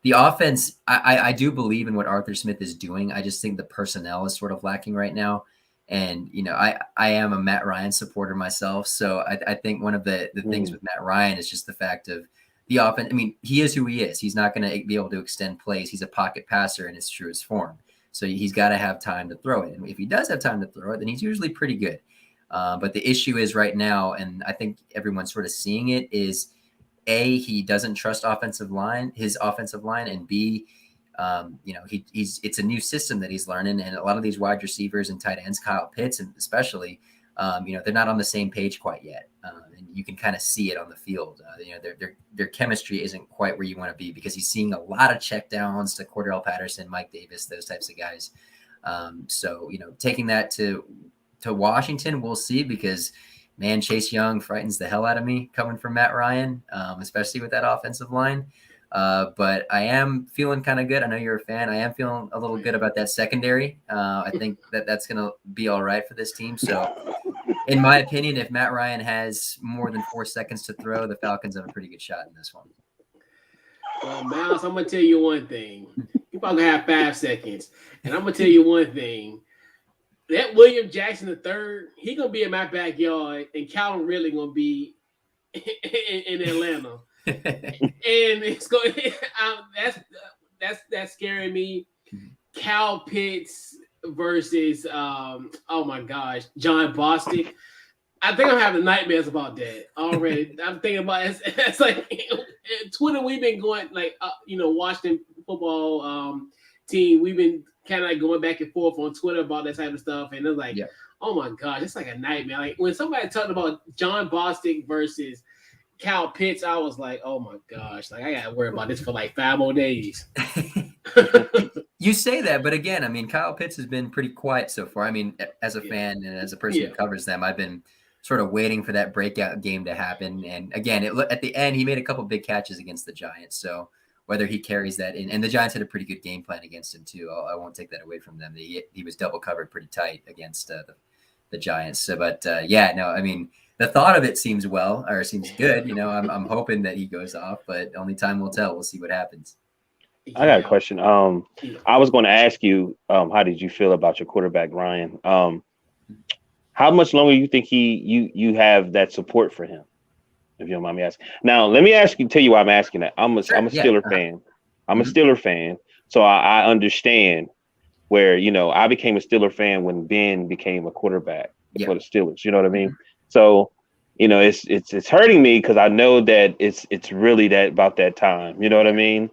C: the offense, I do believe in what Arthur Smith is doing. I just think the personnel is sort of lacking right now. And, I am a Matt Ryan supporter myself. So I think one of the things with Matt Ryan is just the fact of the offense. He is who he is. He's not going to be able to extend plays. He's a pocket passer in his truest form. So he's got to have time to throw it. And if he does have time to throw it, then he's usually pretty good. But the issue is right now, and I think everyone's sort of seeing it, is A, he doesn't trust his offensive line, and B, it's a new system that he's learning, and a lot of these wide receivers and tight ends, Kyle Pitts, and especially, they're not on the same page quite yet, and you can kind of see it on the field. Their chemistry isn't quite where you want to be, because he's seeing a lot of checkdowns to Cordell Patterson, Mike Davis, those types of guys. So taking that to Washington, we'll see, because man, Chase Young frightens the hell out of me coming from Matt Ryan, especially with that offensive line. But I am feeling kind of good. I know you're a fan. I am feeling a little good about that secondary. I think that's going to be all right for this team. So in my opinion, if Matt Ryan has more than 4 seconds to throw, the Falcons have a pretty good shot in this one.
A: Well, Miles, I'm going to tell you one thing. You're probably going to have 5 seconds. And I'm going to tell you one thing. That William Jackson III, he gonna be in my backyard, and Calvin Ridley gonna be in Atlanta, and it's going. That's scaring me. Cal Pitts versus oh my gosh, John Bostic. I think I'm having nightmares about that already. I'm thinking about it. It's like Twitter. We've been going like Washington football team. We've been kind of like going back and forth on Twitter about that type of stuff, and it's like, oh my gosh, it's like a nightmare. Like when somebody talked about John Bostic versus Kyle Pitts, I was like, oh my gosh, like I gotta worry about this for like 5 more days.
C: You say that, but again, I mean, Kyle Pitts has been pretty quiet so far. I mean, as a fan and as a person who covers them, I've been sort of waiting for that breakout game to happen. And again, at the end, he made a couple big catches against the Giants. So whether he carries that in, and the Giants had a pretty good game plan against him too. I won't take that away from them. He was double covered pretty tight against the Giants. So, but yeah, no, I mean, the thought of it seems good. You know, I'm hoping that he goes off, but only time will tell. We'll see what happens.
B: I got a question. I was going to ask you, how did you feel about your quarterback, Ryan? How much longer you think you have that support for him? If you don't mind me asking. Now, let me tell you why I'm asking that. I'm a Steeler fan. I'm a Steeler fan. So I understand where, you know, I became a Steeler fan when Ben became a quarterback for the Steelers. You know what I mean? So, you know, it's hurting me because I know that it's really about that time. You know what I mean?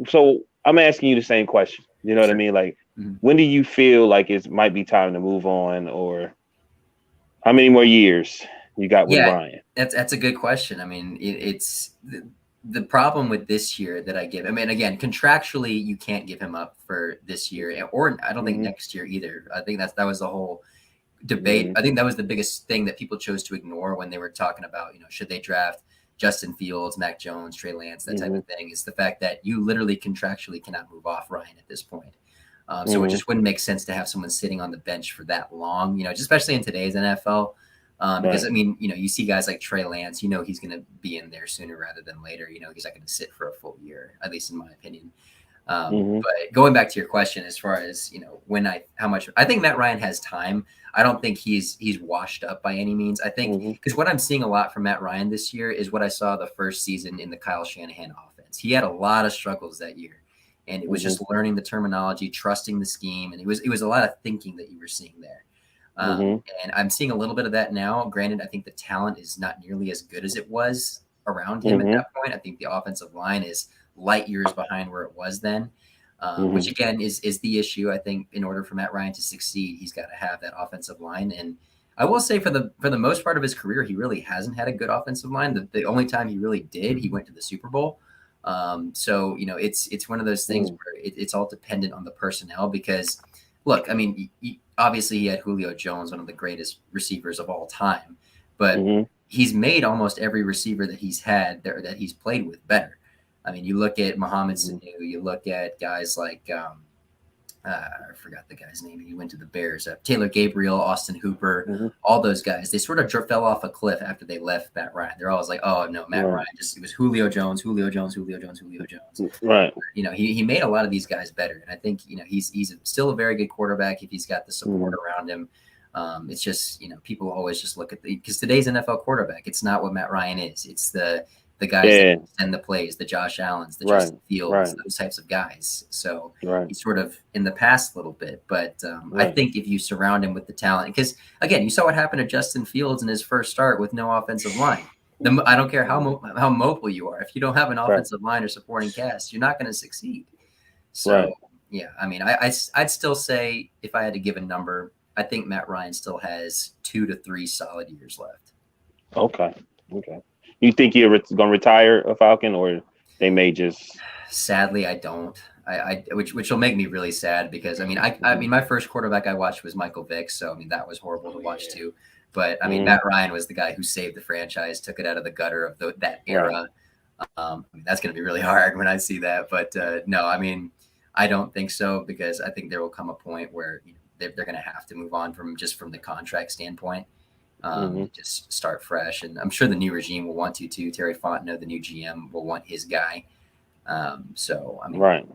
B: So I'm asking you the same question. You know what I mean? Like, when do you feel like it might be time to move on, or how many more years you got with Ryan?
C: That's a good question. I mean, it's the problem with this year that I give. I mean, again, contractually, you can't give him up for this year, or I don't think next year either. I think that was the whole debate. I think that was the biggest thing that people chose to ignore when they were talking about, you know, should they draft Justin Fields, Mac Jones, Trey Lance, that type of thing, is the fact that you literally contractually cannot move off Ryan at this point. So it just wouldn't make sense to have someone sitting on the bench for that long, you know, especially in today's NFL. Because I mean, you know, you see guys like Trey Lance, you know, he's going to be in there sooner rather than later. You know, he's not going to sit for a full year, at least in my opinion. But going back to your question, as far as, you know, how much I think Matt Ryan has time. I don't think he's washed up by any means. I think because what I'm seeing a lot from Matt Ryan this year is what I saw the first season in the Kyle Shanahan offense. He had a lot of struggles that year, and it was just learning the terminology, trusting the scheme, and it was a lot of thinking that you were seeing there. And I'm seeing a little bit of that now. Granted, I think the talent is not nearly as good as it was around him at that point. I think the offensive line is light years behind where it was then, which again is the issue. I think in order for Matt Ryan to succeed, he's got to have that offensive line. And I will say for the most part of his career, he really hasn't had a good offensive line. The only time he really did, he went to the Super Bowl. So, you know, it's one of those things where it's all dependent on the personnel, because look, I mean, obviously he had Julio Jones, one of the greatest receivers of all time, but he's made almost every receiver that he's had there that he's played with better. I mean, you look at Mohamed Sanu, you look at guys like I forgot the guy's name. He went to the Bears. Taylor Gabriel, Austin Hooper, all those guys. They sort of fell off a cliff after they left Matt Ryan. They're always like, oh, no, Matt Ryan. It was Julio Jones, Julio Jones, Julio Jones, Julio Jones.
B: Right.
C: You know, he made a lot of these guys better. And I think, you know, he's still a very good quarterback if he's got the support around him. It's just, you know, people always just look at because today's NFL quarterback, it's not what Matt Ryan is. It's the guys that send the plays, the Josh Allens, the Justin Fields, those types of guys. So he's sort of in the past a little bit. But I think if you surround him with the talent, because, again, you saw what happened to Justin Fields in his first start with no offensive line. I don't care how mobile you are. If you don't have an offensive line or supporting cast, you're not going to succeed. So, yeah, I mean, I'd still say, if I had to give a number, I think Matt Ryan still has 2 to 3 solid years left. Okay. You think you're going to retire a Falcon, or they may just? Sadly, I don't. Which will make me really sad, because I mean, my first quarterback I watched was Michael Vick, so I mean that was horrible to watch too. But I mean, Matt Ryan was the guy who saved the franchise, took it out of the gutter of that era. I mean, that's going to be really hard when I see that. But no, I mean, I don't think so, because I think there will come a point where, you know, they're going to have to move on from the contract standpoint. Just start fresh, and I'm sure the new regime will want to too. Terry Fontenot, the new GM, will want his guy. So I mean,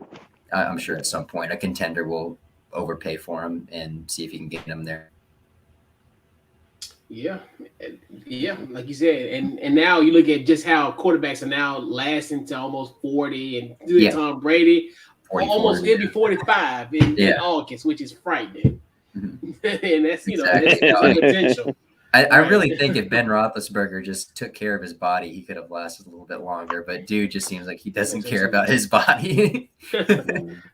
C: I'm sure at some point a contender will overpay for him and see if he can get him there.
A: Yeah, like you said, and now you look at just how quarterbacks are now lasting to almost 40, and Tom Brady almost it'll be 45 in August, which is frightening. And that's that's potential.
C: I really think if Ben Roethlisberger just took care of his body, he could have lasted a little bit longer. But dude just seems like he doesn't care about his body.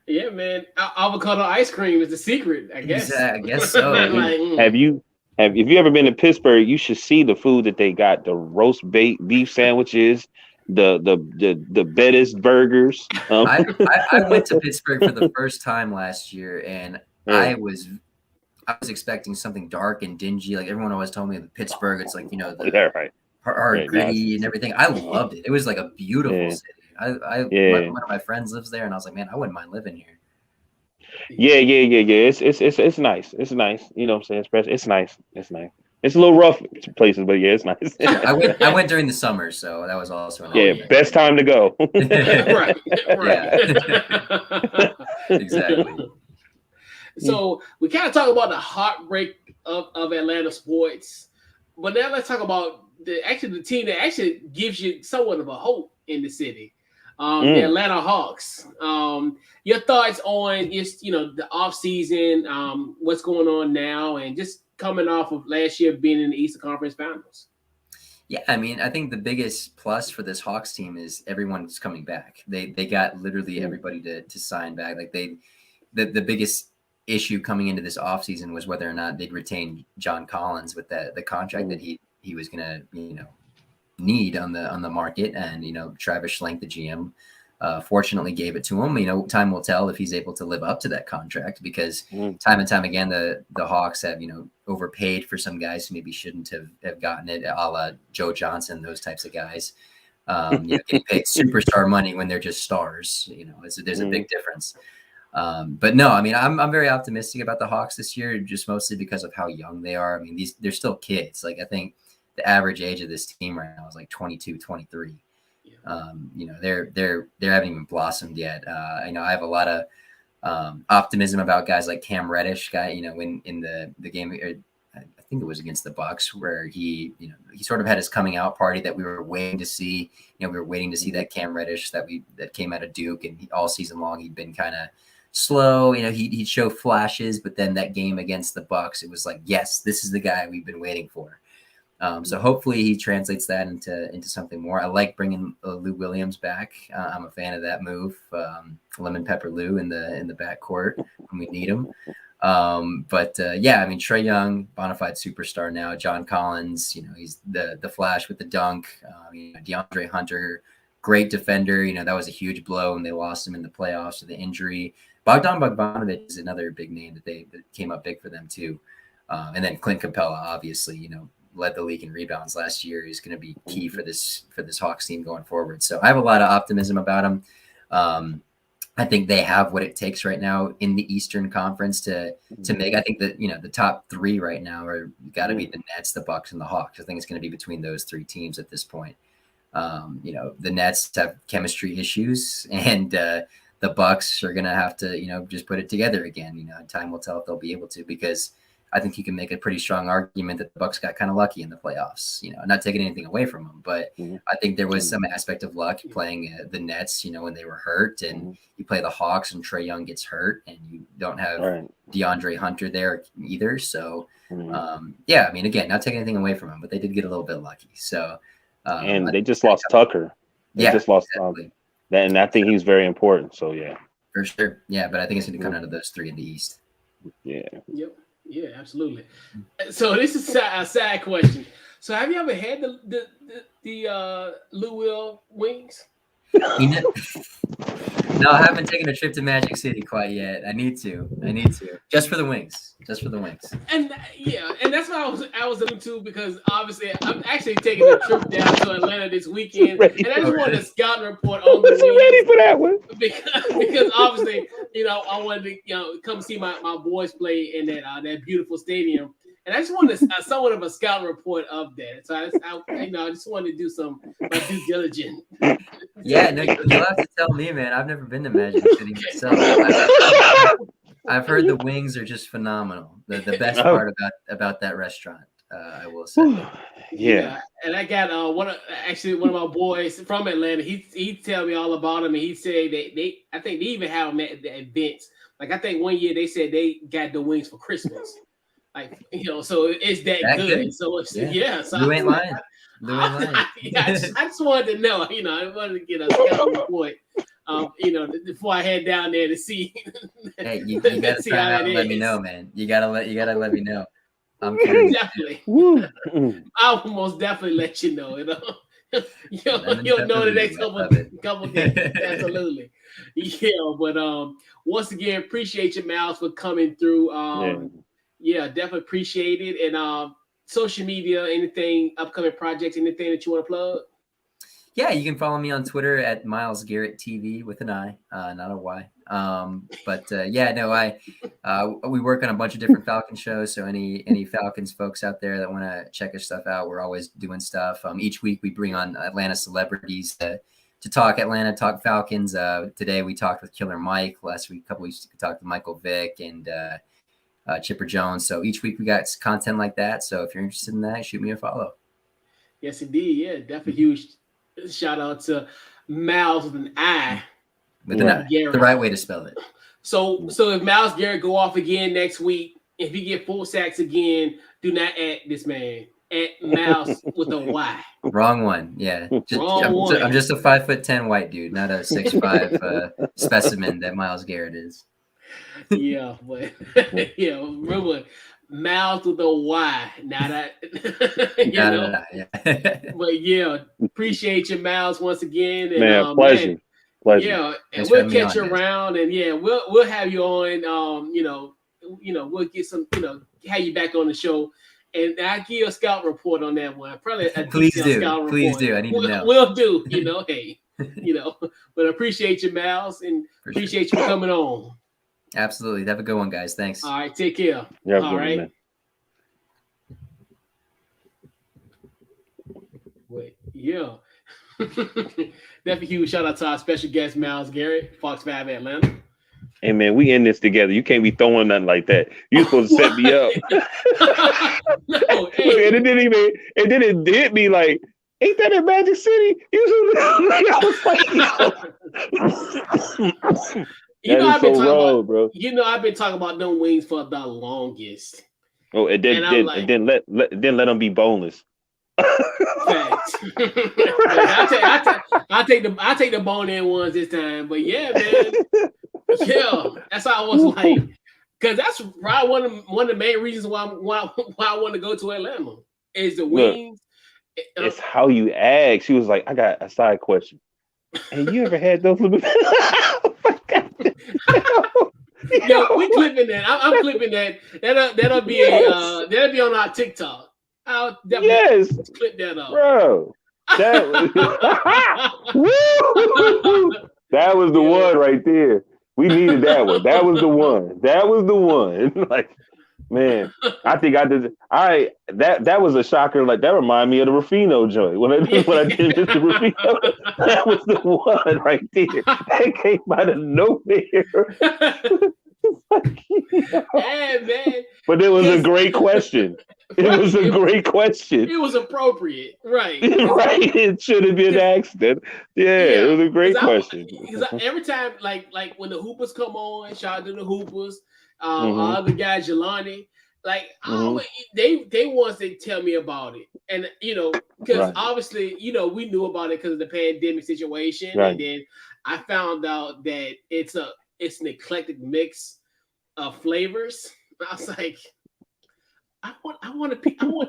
A: Yeah, man. Avocado ice cream is the secret, I guess.
C: I guess so.
B: Have you If you ever been to Pittsburgh, you should see the food that they got: the roast beef sandwiches, the Bettis burgers.
C: I went to Pittsburgh for the first time last year, and
B: Yeah.
C: I was expecting something dark and dingy. Like everyone always told me that Pittsburgh, it's like, the
B: Yeah, right.
C: hard
B: Yeah,
C: gritty and everything. I loved it. It was like a beautiful city. One of my friends lives there, and I was like, man, I wouldn't mind living here.
B: Yeah. It's nice. It's nice. You know what I'm saying? It's nice. It's nice. It's a little rough places, but yeah, it's nice.
C: I went during the summer, so that was also
B: best time to go.
A: Right.
C: Exactly.
A: So we kind of talk about the heartbreak of Atlanta sports, but now let's talk about the team that actually gives you somewhat of a hope in the city. The Atlanta Hawks. Your thoughts on just the offseason, what's going on now, and just coming off of last year being in the Eastern Conference Finals.
C: Yeah, I mean, I think the biggest plus for this Hawks team is everyone's coming back. They got literally everybody to sign back. Like the biggest issue coming into this offseason was whether or not they'd retain John Collins with the contract that he was gonna need on the market, and Travis Schlenk, the GM, fortunately gave it to him. Time will tell if he's able to live up to that contract, because time and time again the Hawks have overpaid for some guys who maybe shouldn't have gotten it, a la Joe Johnson, those types of guys. Getting paid superstar money when they're just stars. There's a big difference. But no, I mean, I'm very optimistic about the Hawks this year, just mostly because of how young they are. I mean, they're still kids. Like, I think the average age of this team right now is like 22, 23. They haven't even blossomed yet. I have a lot of optimism about guys like Cam Reddish, in the game, I think it was against the Bucks, where he sort of had his coming out party that we were waiting to see. We were waiting to see that Cam Reddish that came out of Duke, and all season long he'd been kind of slow. He'd show flashes, but then that game against the Bucks, it was like, yes, this is the guy we've been waiting for. So hopefully he translates that into something more. I like bringing Lou Williams back. I'm a fan of that move. Lemon Pepper Lou in the backcourt when we need him. But I mean, Trae Young, bona fide superstar now. John Collins, he's the Flash with the dunk. DeAndre Hunter, great defender. That was a huge blow when they lost him in the playoffs with the injury. Bogdan Bogdanovic is another big name that came up big for them too. And then Clint Capella, obviously, led the league in rebounds last year. He's going to be key for this Hawks team going forward. So I have a lot of optimism about him. I think they have what it takes right now in the Eastern Conference to make. I think that the top three right now are got to be the Nets, the Bucks, and the Hawks. I think it's going to be between those three teams at this point. The Nets have chemistry issues, and the Bucks are going to have to just put it together again. Time will tell if they'll be able to, because I think you can make a pretty strong argument that the Bucks got kind of lucky in the playoffs. Not taking anything away from them, but I think there was some aspect of luck playing the Nets. When they were hurt, and you play the Hawks and Trae Young gets hurt, and you don't have DeAndre Hunter there either. So, I mean, again, not taking anything away from them, but they did get a little bit lucky. So,
B: and they just lost Tucker. They just lost exactly. And I think he's very important. So yeah,
C: for sure. Yeah, but I think it's going to come out of those three in the East.
B: Yeah.
A: Yep. Yeah, absolutely. So this is a side question. So have you ever had the Lou Will wings?
C: No, I haven't taken a trip to Magic City quite yet. I need to. Just for the wings.
A: And and that's what I was looking to, because obviously I'm actually taking a trip down to Atlanta this weekend, and I just wanted a scouting report on the wings.
B: Ready for that one?
A: Because obviously, I wanted to come see my boys play in that beautiful stadium. And I just wanted somewhat of a scouting report of that. So I just wanted to do some due diligence.
C: Yeah, no, you'll have to tell me, man. I've never been to Magic City myself. I've heard the wings are just phenomenal. The best part about that restaurant, I will say.
B: Yeah.
A: And I got one of my boys from Atlanta. He tell me all about them, and he said I think they even have them at the events. Like, I think one year they said they got the wings for Christmas. Like, so it's that good. So it's So
C: you ain't lying.
A: I just wanted to know. I wanted to get a scout report. Before I head down there to see.
C: Hey, you gotta try out and let me know, man. You gotta let me know. I'm curious.
A: Definitely.
B: Woo.
A: I will most definitely let you know. You'll know the next couple days. Absolutely. Yeah, but once again, appreciate you, Miles, for coming through. Yeah, definitely appreciate it. And social media, anything, upcoming projects, anything that you want to plug?
C: Yeah, you can follow me on Twitter at Miles Garrett TV with an I, not a Y. We work on a bunch of different Falcon shows. So any Falcons folks out there that want to check our stuff out, we're always doing stuff. Each week we bring on Atlanta celebrities to talk Atlanta, talk Falcons. Today we talked with Killer Mike. Last week, a couple weeks, we talked to Michael Vick and Chipper Jones. So each week we got content like that. So if you're interested in that, shoot me a follow.
A: Yes, indeed. Yeah, definitely huge shout out to Miles with an I.
C: With an I. The right way to spell it.
A: So if Miles Garrett go off again next week, if he get 4 sacks again, do not add this man. Add Miles with a Y.
C: Wrong one. Yeah. I'm just a 5'10" white dude, not a 6'5" specimen that Miles Garrett is.
A: Yeah, but yeah, remember Miles with a Y. Now that But yeah, appreciate you, Miles, once again. And,
B: man, pleasure. Pleasure.
A: Yeah, and we'll catch you around, and yeah, we'll have you on. We'll get some, have you back on the show, and I'll give you a scout report on that one. Probably
C: please do. I need to know.
A: We'll do. Hey, but appreciate you, Miles, and appreciate you coming on.
C: Absolutely. Have a good one, guys. Thanks.
A: All right, take care.
B: Yeah,
A: all right.
B: Man.
A: Wait, yeah. Definitely huge shout out to our special guest, Miles Garrett, Fox 5 Atlanta.
B: Hey man, we in this together. You can't be throwing nothing like that. You supposed to set me up.
A: No, hey.
B: And it hit me like, ain't that in Magic City? I was like,
A: I've been talking about, bro. I've been talking about them wings for the longest.
B: Oh, and then let them be boneless.
A: Facts. I take the bone in ones this time, but yeah, man, yeah, that's how I was like, because that's probably one of the main reasons why I want to go to Atlanta is the wings.
B: Look, it's how you ask. She was like, I got a side question. Hey, you ever had those little?
A: Yo, we clipping that. I'm clipping that. That'll be on our TikTok. I'll definitely clip that up,
B: bro. That was the one right there. We needed that one. That was the one. Like, man, I think I did. That was a shocker. Like, that reminded me of the Rufino joint. When I did Mr. Rufino, that was the one right there. That came out of nowhere.
A: Yeah, man.
B: But it was a great question. It was a great question.
A: It was appropriate, right?
B: Right. It should have been asked. Yeah, it was a great question.
A: Because every time, like when the Hoopers come on, shout out to the Hoopers, our other guy Jelani, like they want to tell me about it, and because obviously we knew about it because of the pandemic situation, and then I found out that it's an eclectic mix of flavors. I was like, I want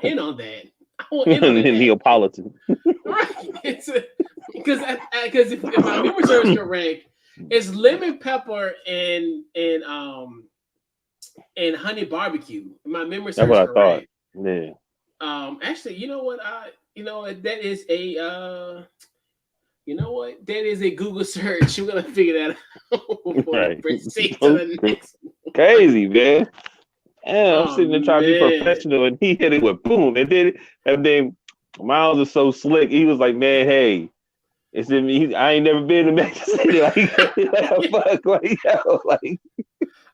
A: in on that. I want in on that.
B: Neapolitan.
A: Right. Because if my memory serves correct, it's lemon pepper and honey barbecue. My memory serves correct. That's what I thought. Yeah. Actually, you know what? That is a that is a Google search. We're gonna figure that out.
B: Right. Crazy, man. Yeah, I'm sitting there trying to be professional, and he hit it with boom, and then Miles is so slick. He was like, "Man, hey, it's in me. I ain't never been to Mexico City.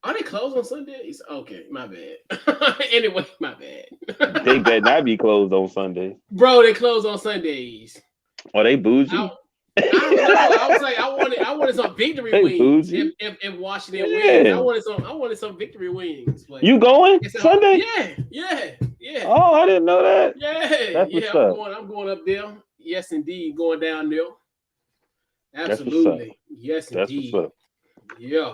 A: Are they closed on Sundays? Okay, my bad. Anyway, my bad.
B: They better not be closed on Sunday,
A: bro. They close on Sundays.
B: Are they bougie?
A: I don't know. I was like, I wanted some victory wings. If Washington wins, I wanted some victory wings. But
B: you going Sunday?
A: Yeah.
B: Oh, I didn't know that.
A: Yeah. I'm going up there. Yes, indeed, going down there. Absolutely. Yes, indeed. Yeah.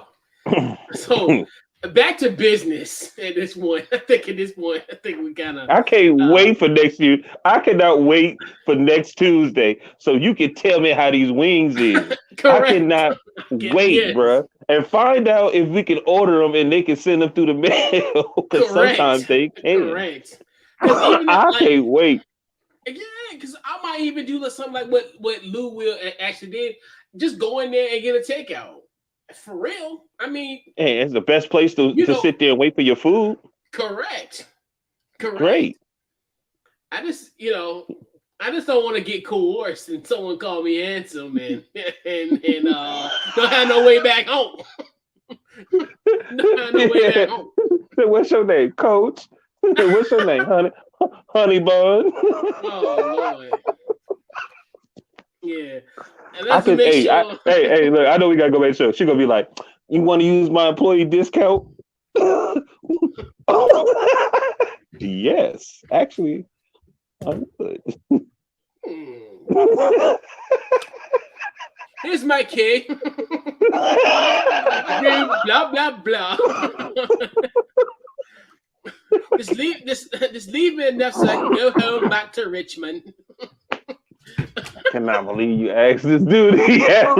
A: So back to business at this point. I think we kind of.
B: I can't wait for next year. I cannot wait for next Tuesday so you can tell me how these wings is. I
A: Correct.
B: cannot wait,
A: Yes.
B: bruh, and find out if we can order them and they can send them through the mail because sometimes they can.
A: Correct.
B: I can't wait.
A: Yeah, because I might even do something like what Lou Will actually did. Just go in there and get a takeout. For real. I mean,
B: hey, it's the best place to sit there and wait for your food.
A: Correct.
B: Great.
A: I just don't want to get coerced and someone call me handsome and don't have no way back home. Way back home.
B: What's your name, Coach? What's your name, honey bun?
A: Oh Lord. Yeah. And
B: I could, hey, look, I know we gotta go back to the show. She's gonna be like, you want to use my employee discount? Yes, actually, I would.
A: Here's my key. Blah blah blah. Just leave me enough so I can go home back to Richmond.
B: I cannot believe you asked this dude. He had oh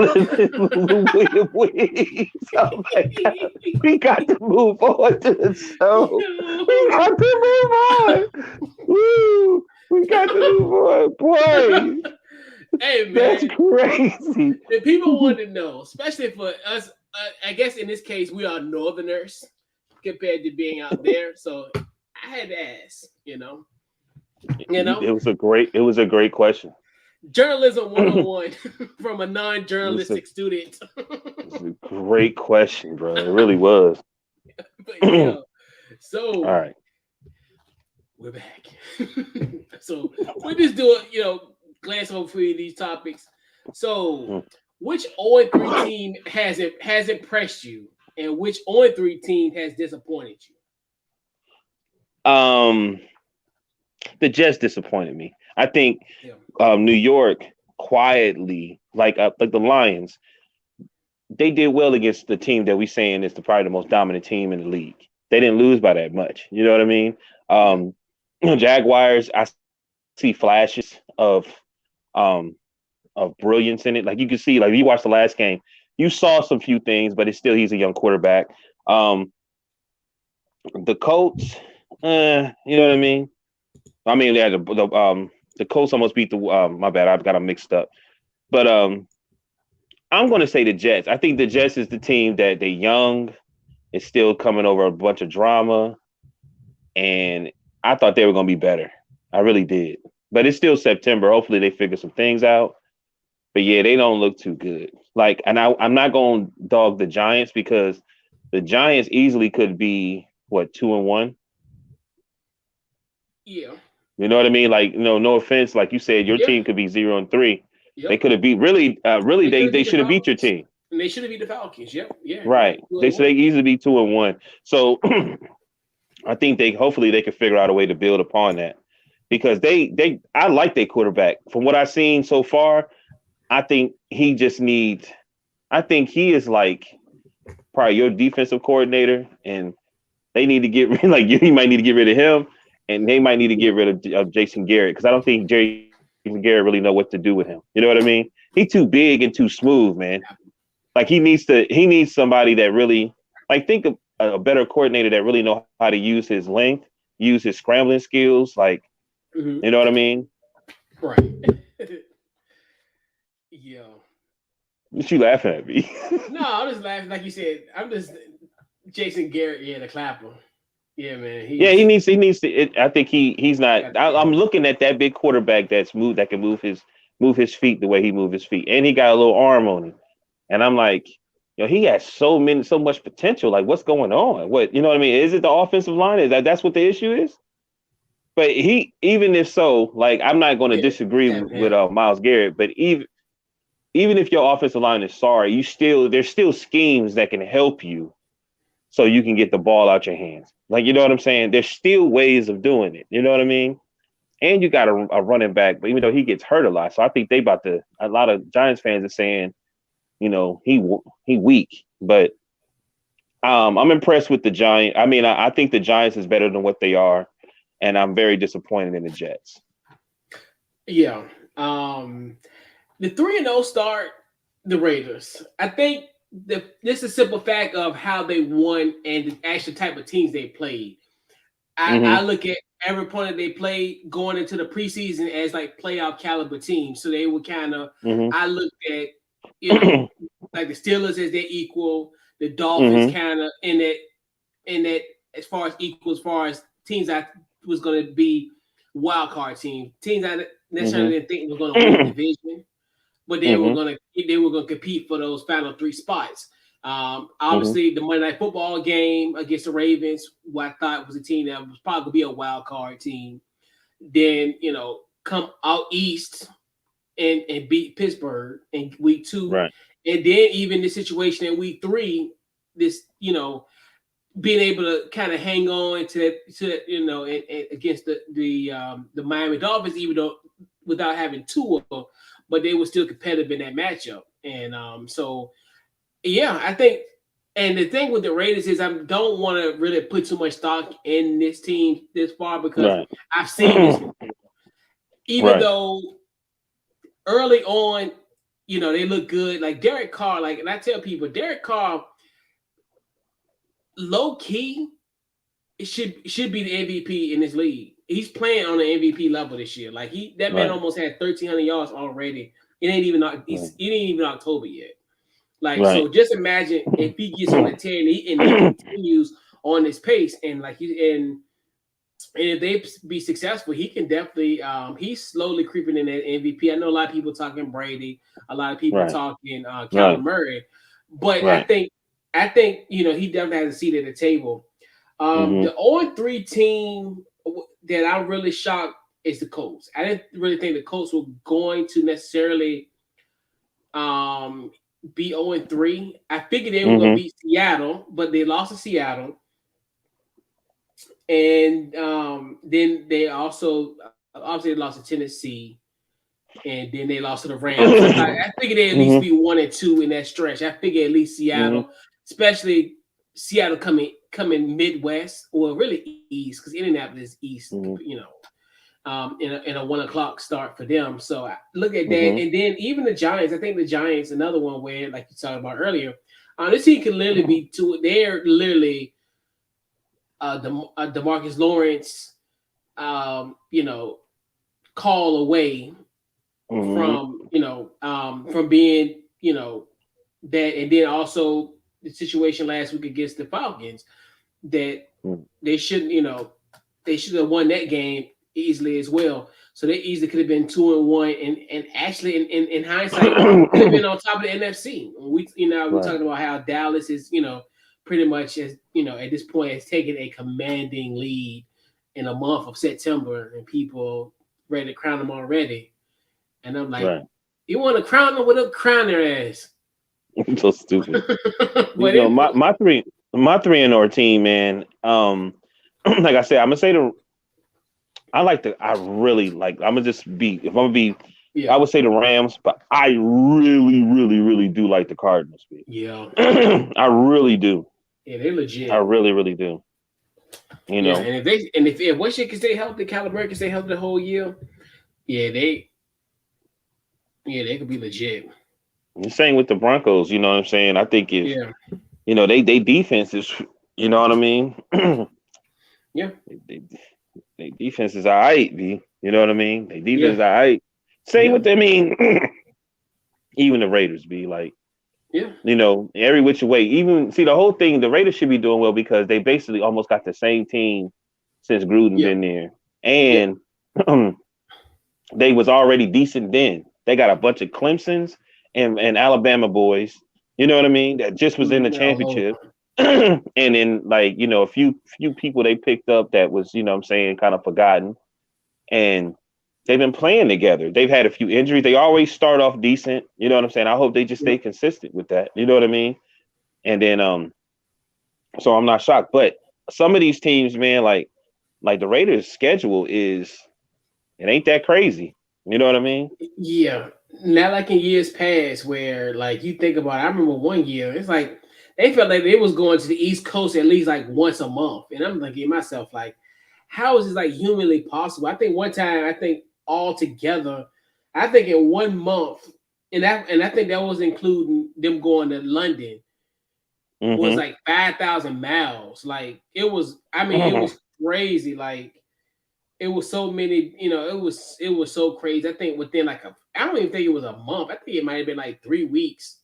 B: my God. We got to move on to the show. We got to move on. Woo. We got to move on. Boy.
A: Hey, man.
B: That's crazy.
A: The people want to know, especially for us, I guess in this case, we are Northerners compared to being out there. So I had to ask, It
B: was a great question.
A: Journalism 101 from a non-journalistic student.
B: It's a great question, bro. It really was.
A: But, so
B: all right,
A: we're back. So we just do glance over these topics. So which 0-3 team has impressed you, and which 0-3 team has disappointed you?
B: The Jets disappointed me. I think New York quietly, like the Lions, they did well against the team that we saying is probably the most dominant team in the league. They didn't lose by that much. You know what I mean? Jaguars, I see flashes of brilliance in it. Like you can see, like you watched the last game, you saw some few things, but he's a young quarterback. The Colts, you know what I mean? I mean, yeah, the Colts almost beat the. My bad, I've got them mixed up. But I'm going to say the Jets. I think the Jets is the team that they're young, is still coming over a bunch of drama, and I thought they were going to be better. I really did. But it's still September. Hopefully they figure some things out. But yeah, they don't look too good. Like, and I'm not going to dog the Giants because the Giants easily could be 2-1.
A: Yeah.
B: You know what I mean? Like, no offense. Like you said, your team could be 0-3. Yep. They could have beat they should have beat your team.
A: And they should have beat the Falcons. Yep. Yeah.
B: Right. They easily be 2-1. So I think hopefully they can figure out a way to build upon that. Because I like their quarterback. From what I've seen so far, I think he is like probably your defensive coordinator, and they need to get you might need to get rid of him. And they might need to get rid of Jason Garrett because I don't think Jason Garrett really know what to do with him. You know what I mean? He's too big and too smooth, man. Like he needs somebody that really think of a better coordinator that really know how to use his length, use his scrambling skills. Like, you know what I mean?
A: Right. Yo.
B: What you laughing at me?
A: No, I'm just laughing. Like you said, I'm just Jason Garrett. Yeah, the clapper. Yeah, man.
B: He needs to. I think he's not. I'm looking at that big quarterback that can move his feet the way he moves his feet, and he got a little arm on him. And I'm like, he has so much potential. Like, what's going on? What you know what I mean? Is it the offensive line? Is that's what the issue is? But even if so, like, I'm not going to disagree with Myles Garrett. But even if your offensive line is sorry, there's still schemes that can help you, so you can get the ball out your hands. Like, you know what I'm saying? There's still ways of doing it. You know what I mean? And you got a running back, but even though he gets hurt a lot, so I think a lot of Giants fans are saying, he weak. But I'm impressed with the Giants. I mean, I think the Giants is better than what they are, and I'm very disappointed in the Jets.
A: Yeah. The 3-0 start, the Raiders. I think this is a simple fact of how they won and the actual type of teams they played. I look at every opponent they played going into the preseason as like playoff caliber teams. So they were kind of, I looked at, like the Steelers as their equal, the Dolphins kind of in that as far as equal, as far as teams that was going to be wild card teams I necessarily didn't think were going to win the division, but they were going to compete for those final 3 spots. Obviously, the Monday Night Football game against the Ravens, what I thought was a team that was probably going to be a wild card team. Then, come out east and beat Pittsburgh in week 2.
B: Right.
A: And then even the situation in week 3, this, being able to kind of hang on to against the Miami Dolphins, even though without having 2 of them, but they were still competitive in that matchup. And so, yeah, I think. And the thing with the Raiders is I don't want to really put too much stock in this team this far because I've seen this before. Even though early on, they look good. Like Derek Carr, and I tell people, Derek Carr, low key, it should be the MVP in this league. He's playing on the MVP level this year. Like that man almost had 1,300 yards already. It ain't even October yet. So just imagine if he gets on the 10 and he continues on this pace and if they be successful, he can definitely he's slowly creeping in that MVP. I know a lot of people talking Brady, a lot of people talking Kyler Murray, but I think he definitely has a seat at the table. The 0-3 team that I'm really shocked is the Colts. I didn't really think the Colts were going to necessarily be 0-3. I figured they were going to beat Seattle, but they lost to Seattle. And then they also obviously lost to Tennessee, and then they lost to the Rams. I figured they at least be 1-2 in that stretch. I figured at least Seattle, especially Seattle coming Midwest or really East, because Indianapolis is East, in a 1:00 start for them. So I look at that, and then even the Giants. I think the Giants, another one where, like you talked about earlier, this team can literally be 2. They're literally DeMarcus Lawrence, call away from being that, and then also the situation last week against the Falcons that they shouldn't they should have won that game easily as well. So they easily could have been 2-1, and actually in hindsight could have been on top of the NFC. We're talking about how Dallas is pretty much as at this point has taken a commanding lead in a month of September, and people ready to crown them already. And I'm like, you want to crown them? What up, crown their ass?
B: So stupid. My 3-0 team, man. Like I said, I'm gonna say I really like. I'm gonna just be. If I'm gonna be, I would say the Rams, but I really, really, really do like the Cardinals. Man.
A: Yeah,
B: I really do.
A: Yeah, they're legit.
B: I really, really do. And
A: if Washington can stay healthy, Kyler can stay healthy the whole year, they could be legit.
B: The same with the Broncos. You know what I'm saying? I think if they defense is, you know what I mean?
A: Yeah.
B: They defense is all right, B. You know what I mean? They defense is all right. Same with even the Raiders be like, every which way. Even the whole thing, the Raiders should be doing well because they basically almost got the same team since Gruden been there. And they was already decent then. They got a bunch of Clemsons and Alabama boys, you know what I mean? That just was in the championship. And then a few people they picked up that was, kind of forgotten. And they've been playing together. They've had a few injuries. They always start off decent. You know what I'm saying? I hope they just stay consistent with that. You know what I mean? And then so I'm not shocked. But some of these teams, man, like the Raiders' schedule it ain't that crazy. You know what I mean?
A: Yeah. Not like in years past where you think about it. I remember one year, it's like they felt like they was going to the East Coast at least like once a month, and I'm thinking to myself like, how is this like humanly possible? I think one time, I think all together, I think in 1 month, and I think that was including them going to London, was like 5,000 miles. Like it was, I mean, it was crazy. Like it was so many, it was so crazy. I think within like I don't even think it was a month. I think it might have been like 3 weeks.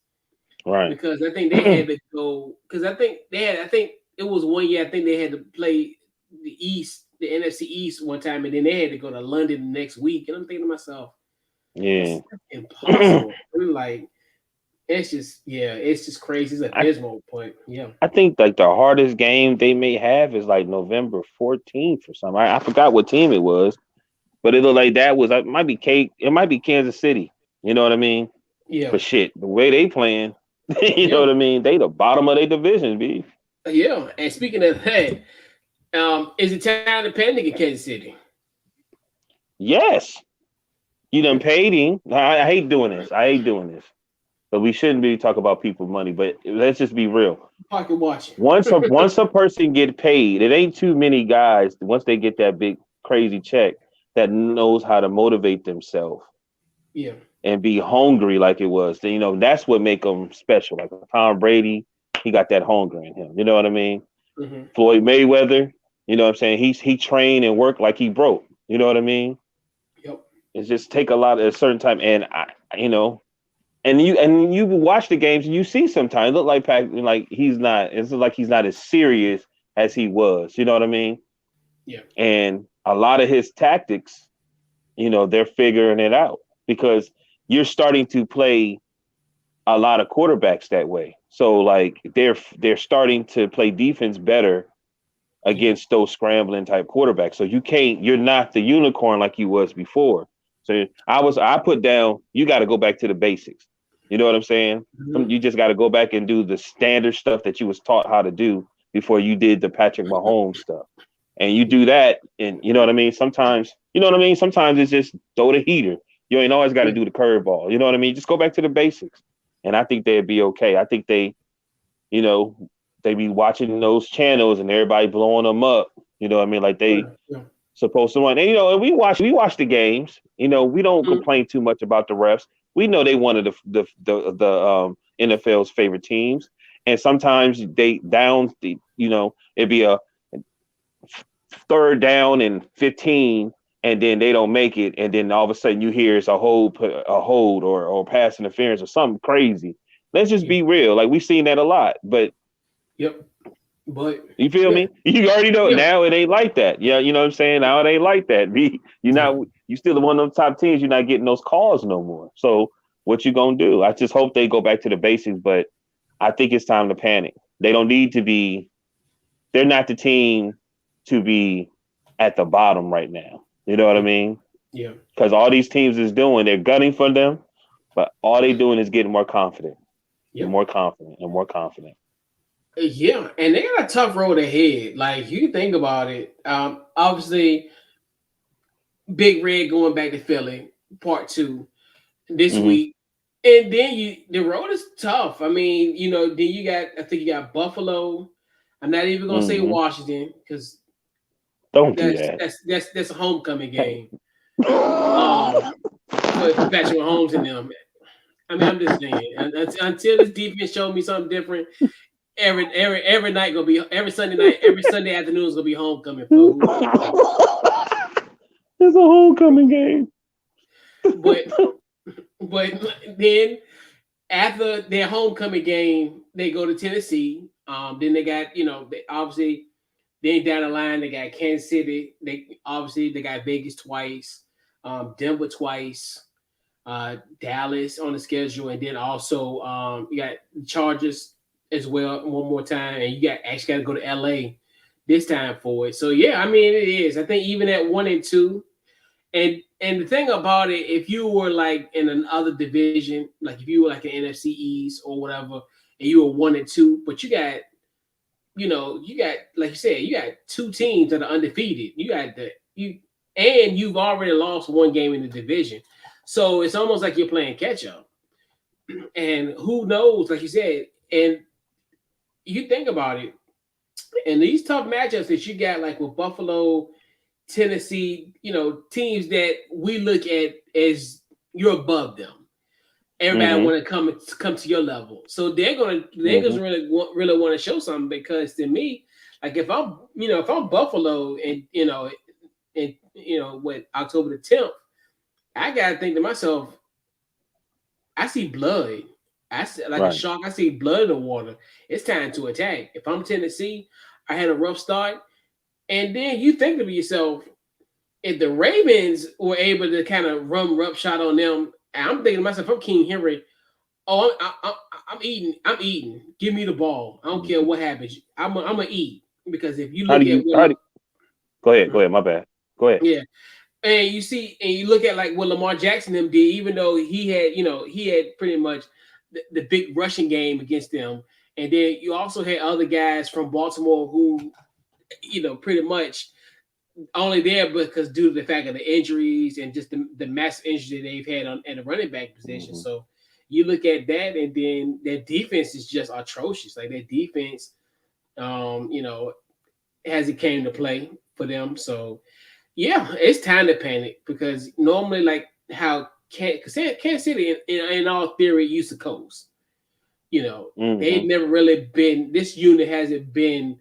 B: Right.
A: Because I think they had to go. Because I think it was 1 year. I think they had to play the NFC East one time, and then they had to go to London the next week. And I'm thinking to myself,
B: Yeah.
A: that's impossible. I'm like, it's just crazy. It's a abysmal point. Yeah.
B: I think like the hardest game they may have is like November 14th or something. I forgot what team it was, but it looked like it might be Kansas City. You know what I mean?
A: Yeah.
B: But shit, the way they playing, you know what I mean? They the bottom of their division, B.
A: Yeah. And speaking of that, is it time to panic in Kansas City?
B: Yes. You done paid him. I hate doing this. But we shouldn't be talking about people's money. But let's just be real.
A: Pocket watching.
B: Once a person get paid, it ain't too many guys. Once they get that big crazy check, that knows how to motivate themselves.
A: Yeah.
B: And be hungry like it was. That's what make them special. Like Tom Brady, he got that hunger in him. You know what I mean?
A: Mm-hmm.
B: Floyd Mayweather, you know what I'm saying? He trained and worked like he broke. You know what I mean?
A: Yep.
B: It's just take a lot at a certain time. And and you watch the games and you see sometimes look like he's not. It's like he's not as serious as he was. You know what I mean?
A: Yeah.
B: And a lot of his tactics, they're figuring it out because you're starting to play a lot of quarterbacks that way. So like they're starting to play defense better against those scrambling type quarterbacks. So you're not the unicorn like you was before. So I put down, you got to go back to the basics. You know what I'm saying?
A: Mm-hmm.
B: You just got to go back and do the standard stuff that you was taught how to do before you did the Patrick Mahomes stuff. And you do that, and you know what I mean? Sometimes it's just throw the heater. You ain't always got to do the curveball. You know what I mean? Just go back to the basics. And I think they'd be okay. I think they be watching those channels and everybody blowing them up. You know what I mean? Like they supposed to run. And and we watch the games. We don't complain too much about the refs. We know they one of the NFL's favorite teams. And sometimes they it'd be a 3rd down and 15, and then they don't make it, and then all of a sudden you hear it's a hold or pass interference or something crazy. Let's just be real. Like we've seen that a lot, but
A: but
B: you feel me? You already know now it ain't like that. Yeah, you know what I'm saying? Now it ain't like that. You still one of them top teams, you're not getting those calls no more. So what you gonna do? I just hope they go back to the basics, but I think it's time to panic. They don't need to be, they're not the team to be at the bottom right now. You know what I mean?
A: Yeah.
B: Because all these teams is doing, they're gunning for them, but all they doing is getting more confident. And more confident and more confident.
A: Yeah, and they got a tough road ahead. Like you think about it, obviously, Big Red going back to Philly, part 2 this week, and then the road is tough. I mean, then I think you got Buffalo. I'm not even gonna say Washington because
B: don't do that.
A: That's a homecoming game. For Patrick Mahomes and them. I mean, I'm just saying. Until this defense showed me something different, every night gonna be every Sunday night, every Sunday afternoon is gonna be homecoming.
B: It's a homecoming game.
A: But then after their homecoming game, they go to Tennessee. Then they got obviously then down the line they got Kansas City. They got Vegas twice, Denver twice. Dallas on the schedule, and then also you got Chargers as well one more time, and you actually got to go to LA this time for it. So yeah, I mean it is. I think even at 1 and 2, and the thing about it, if you were like in another division, like if you were like an NFC East or whatever, and you were 1 and 2, but you got like you said, you got 2 teams that are undefeated. And you've already lost 1 game in the division. So it's almost like you're playing catch up. And who knows, like you said, and you think about it, and these tough matchups that you got, like with Buffalo, Tennessee, teams that we look at as you're above them. Everybody
B: Mm-hmm.
A: want to come to your level, so they're gonna
B: Mm-hmm.
A: really want to show something, because to me, like if I'm Buffalo, and with October the 10th, I gotta think to myself, I see blood. I see like a
B: Right.
A: shark. I see blood in the water. It's time to attack. If I'm Tennessee, I had a rough start, and then you think to yourself, if the Ravens were able to kind of run roughshod on them, I'm thinking to myself, I'm King Henry. Oh, I'm eating. I'm eating. Give me the ball. I don't care
B: Mm-hmm.
A: what happens. I'm gonna eat, because if you
B: How
A: look
B: do
A: at
B: you?
A: what,
B: Go ahead. Go ahead. My bad. Go ahead.
A: yeah, and you look at like what Lamar Jackson them did, even though he had pretty much the big rushing game against them, and then you also had other guys from Baltimore who pretty much only there because due to the fact of the injuries and just the massive injury they've had at the running back position.
B: Mm-hmm.
A: So you look at that, and then their defense is just atrocious. Like their defense, has it came to play for them. So yeah, it's time to panic, because normally, like how Kansas City, in all theory, used to coast. They've
B: Mm-hmm.
A: never really been. This unit hasn't been,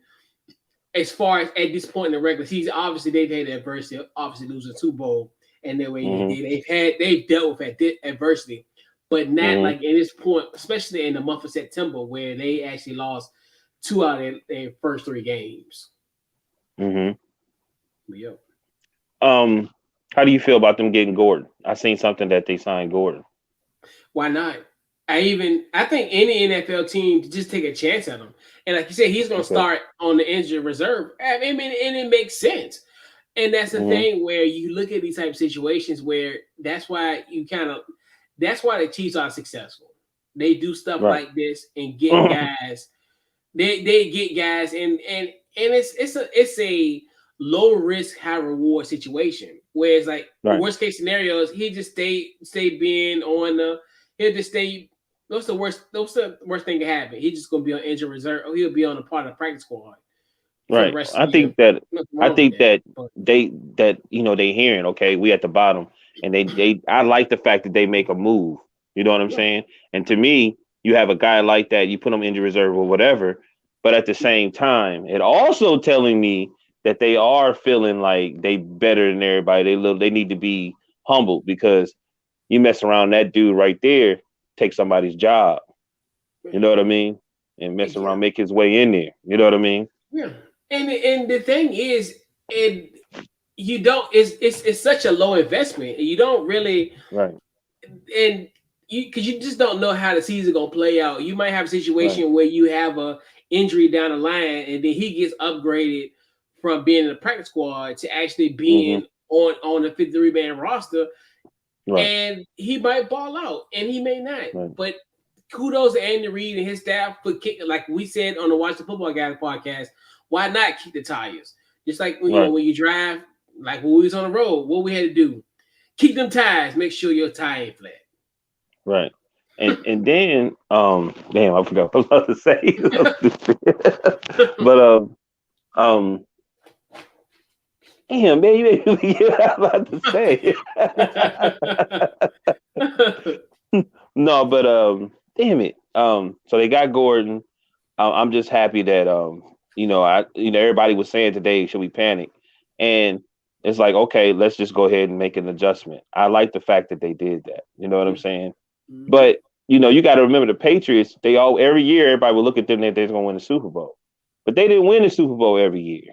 A: as far as at this point in the regular season. Obviously, they've had adversity. Obviously, losing the Super Bowl, and the way they
B: Mm-hmm.
A: did, they've dealt with adversity, but not
B: Mm-hmm.
A: like at this point, especially in the month of September, where they actually lost 2 out of their first 3 games.
B: Mm-hmm.
A: Yep.
B: Um, how do you feel about them getting Gordon? I seen something that they signed Gordon.
A: Why not? I think any NFL team just take a chance at him. And like you said, he's going to
B: Okay.
A: start on the injured reserve. I mean, and it makes sense. And that's the
B: Mm-hmm.
A: thing where you look at these type of situations where that's why the Chiefs are successful. They do stuff
B: Right.
A: like this and get guys. They get guys, and it's a low risk, high reward situation. Whereas like
B: Right.
A: worst case scenarios, he just stay being on the he'll just stay. What's the worst thing that happen? He's just gonna be on injured reserve, or he'll be on a part of the practice squad for the
B: Right.
A: rest of the year. Nothing
B: I
A: wrong with
B: think
A: that.
B: that
A: But
B: they hearing, okay, we at the bottom, and they I like the fact that they make a move. You know what I'm
A: yeah,
B: saying? And to me, you have a guy like that, you put him injured reserve or whatever, but at the same time, it also telling me that they are feeling like they better than everybody. They need to be humbled, because you mess around, that dude right there take somebody's job. You know what I mean? And mess
A: yeah,
B: around, make his way in there. You know what I mean?
A: yeah. And the thing is, it you don't it's such a low investment. You don't really,
B: Right.
A: and because you just don't know how the season gonna play out. You might have a
B: Right.
A: situation where you have a injury down the line, and then he gets upgraded from being in the practice squad to actually
B: Mm-hmm.
A: being on the 53-man roster,
B: Right.
A: and he might ball out, and he may not.
B: Right.
A: But kudos to Andy Reid and his staff for kicking, like we said on the Watch the Football Guys podcast. Why not kick the tires? Just like
B: Right.
A: when you drive, like when we was on the road, what we had to do, keep them tires, make sure your tire ain't flat.
B: Right. And then damn, I forgot what I was about to say. But um damn, man, you made me forget what I was about to say. No, but damn it. So they got Gordon. I'm just happy that everybody was saying today, should we panic? And it's like, okay, let's just go ahead and make an adjustment. I like the fact that they did that. You know what I'm saying? But you got to remember, the Patriots, they all every year everybody would look at them and they're going to win the Super Bowl. But they didn't win the Super Bowl every year.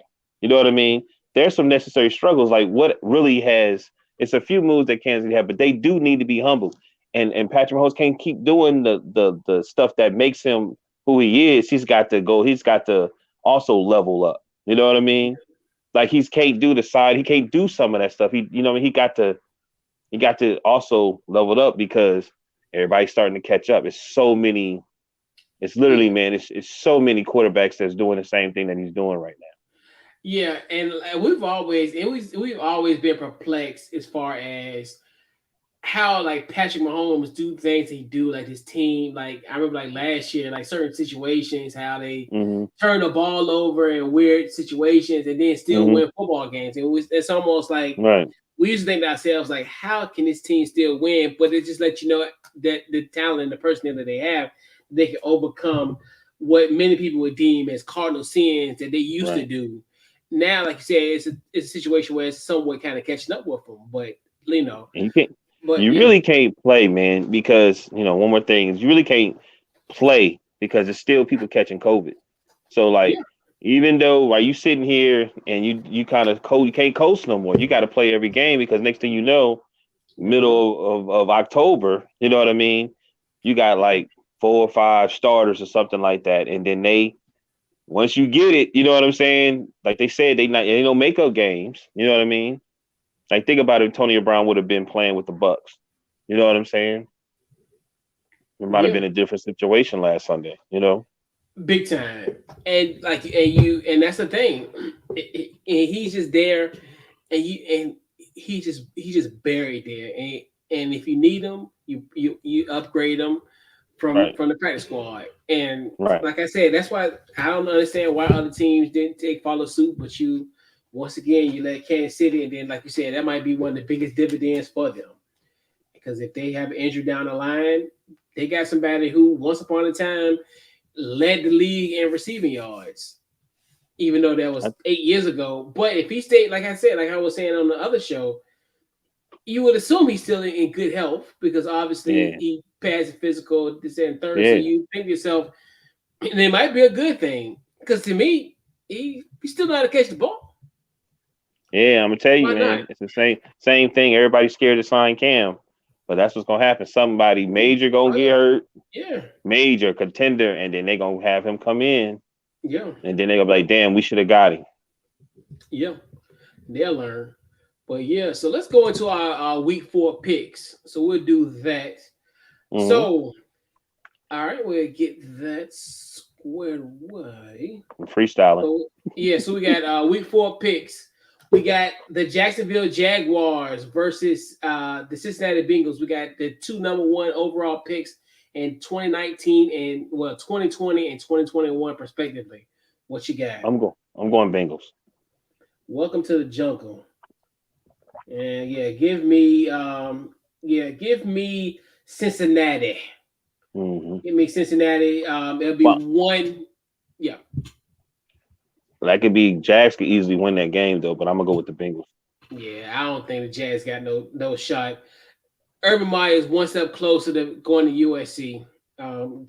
B: You know what I mean? There's some necessary struggles. Like what really it's a few moves that Kansas City have, but they do need to be humble. And Patrick Mahomes can't keep doing the stuff that makes him who he is. He's got to go. He's got to also level up. You know what I mean? Like he can't do the side. He can't do some of that stuff. He got to also level up, because everybody's starting to catch up. It's so many. It's literally, man. It's so many quarterbacks that's doing the same thing that he's doing right now.
A: Yeah, and we've always been perplexed as far as how like Patrick Mahomes do things he do, like his team. Like I remember like last year, like certain situations, how they turn the ball over in weird situations and then still win football games. It's almost like
B: right.
A: we used to think to ourselves, like, how can this team still win? But it just lets you know that the talent and the personnel that they have, they can overcome what many people would deem as cardinal sins that they used to do. Now, like you said, it's a situation where it's somewhat kind of catching up with them. But you know,
B: And you really can't play, man, because one more thing is you really can't play because there's still people catching COVID. So like even though while you sitting here and you kind of you can't coast no more, you got to play every game because next thing you know, middle of October, you know what I mean? You got like 4 or 5 starters or something like that, and then once you get it, you know what I'm saying? Like they said, they don't makeup games. You know what I mean? Like think about it, Antonio Brown would have been playing with the Bucks. You know what I'm saying? It might have been a different situation last Sunday.
A: Big time. And like and that's the thing. And he's just there, and he's just buried there. And if you need him, you upgrade him from the practice squad. And like I said, that's why I don't understand why other teams didn't follow suit, but once again you let Kansas City, and then like you said, that might be one of the biggest dividends for them. Because if they have an injury down the line, they got somebody who once upon a time led the league in receiving yards, even though that was 8 years ago. But if he stayed, like I said, like I was saying on the other show, you would assume he's still in good health because obviously he passed the physical, this and third. So you think to yourself, and it might be a good thing because to me, he still know how to catch the ball.
B: Yeah, I'm gonna tell you, man, it's the same thing. Everybody's scared to sign Cam, but that's what's gonna happen. Somebody major gonna get hurt.
A: Yeah.
B: Major contender, and then they gonna have him come in.
A: Yeah.
B: And then they gonna be like, damn, we should have got him.
A: Yeah. They'll learn. But yeah, so let's go into our week 4 picks. So we'll do that. So all right, we'll get that squared away.
B: Freestyling.
A: So we got week 4 picks. We got the Jacksonville Jaguars versus the Cincinnati Bengals. We got the 2 number 1 overall picks in 2019 and 2020 and 2021 respectively. What you got?
B: I'm going Bengals.
A: Welcome to the jungle. And give me Cincinnati. Give me Cincinnati. It'll be 1. Yeah.
B: That could be Jags could easily win that game though, but I'm gonna go with the Bengals.
A: Yeah, I don't think the Jags got no shot. Urban Meyer is one step closer to going to USC.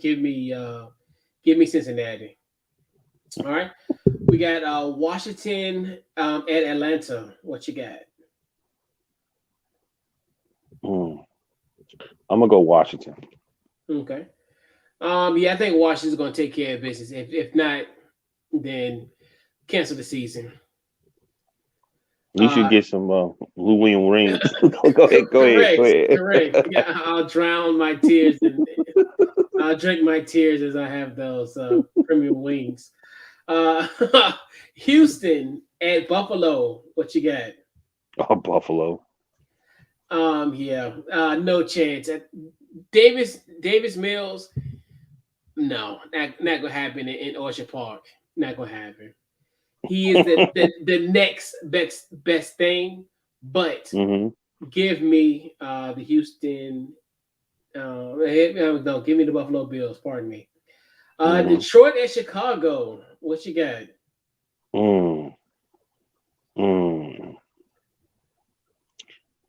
A: Give me Cincinnati. All right. We got Washington at Atlanta. What you got?
B: I'm gonna go Washington.
A: Okay. I think Washington's gonna take care of business. If not, then cancel the season.
B: You should get some Blue William rings. Go ahead.
A: Correct. Yeah, I'll drown my tears and I'll drink my tears as I have those premium wings. Houston at Buffalo. What you got?
B: Oh, Buffalo.
A: No chance. Davis Mills. No, not gonna happen in Orchard Park. Not gonna happen. He is the next best thing, but give me the Houston. No, give me the Buffalo Bills. Pardon me. Detroit and Chicago. What you got?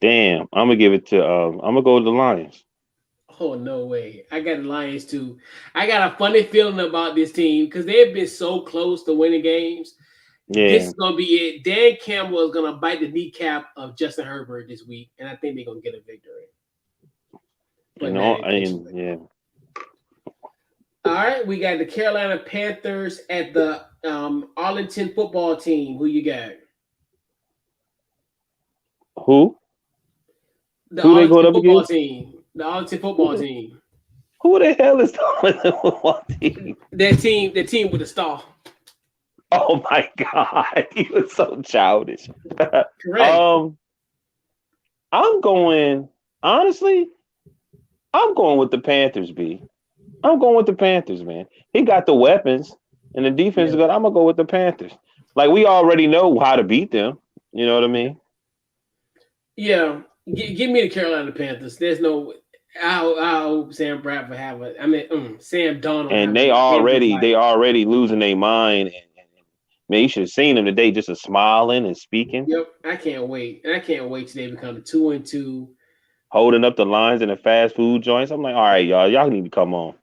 B: Damn, I'm gonna give it to. I'm gonna go with the Lions.
A: Oh, no way. I got the Lions too. I got a funny feeling about this team because they've been so close to winning games. Yeah. This is going to be it. Dan Campbell is going to bite the kneecap of Justin Herbert this week, and I think they're going to get a victory.
B: Yeah.
A: All right, we got the Carolina Panthers at the Arlington football team. Who you got?
B: Who?
A: The Arlington football team. The Arlington football team.
B: Who the hell is the Arlington football team?
A: That team with the star.
B: Oh my God, he was so childish.
A: Correct.
B: I'm going Honestly, I'm going with the Panthers, B. I'm going with the Panthers, man. He got the weapons, and the defense is good. I'm gonna go with the Panthers. Like we already know how to beat them. You know what I mean?
A: Yeah, give me the Carolina Panthers. There's no. I hope Sam Bradford have a. I mean, Sam Donald have
B: And
A: a damn good fight.
B: they already losing their mind. And man, you should have seen them today, just a smiling and speaking,
A: Yep, I can't wait, and I can't wait till they become 2-2.
B: holding up the lines in the fast food joints. I'm like, all right, y'all need to come on.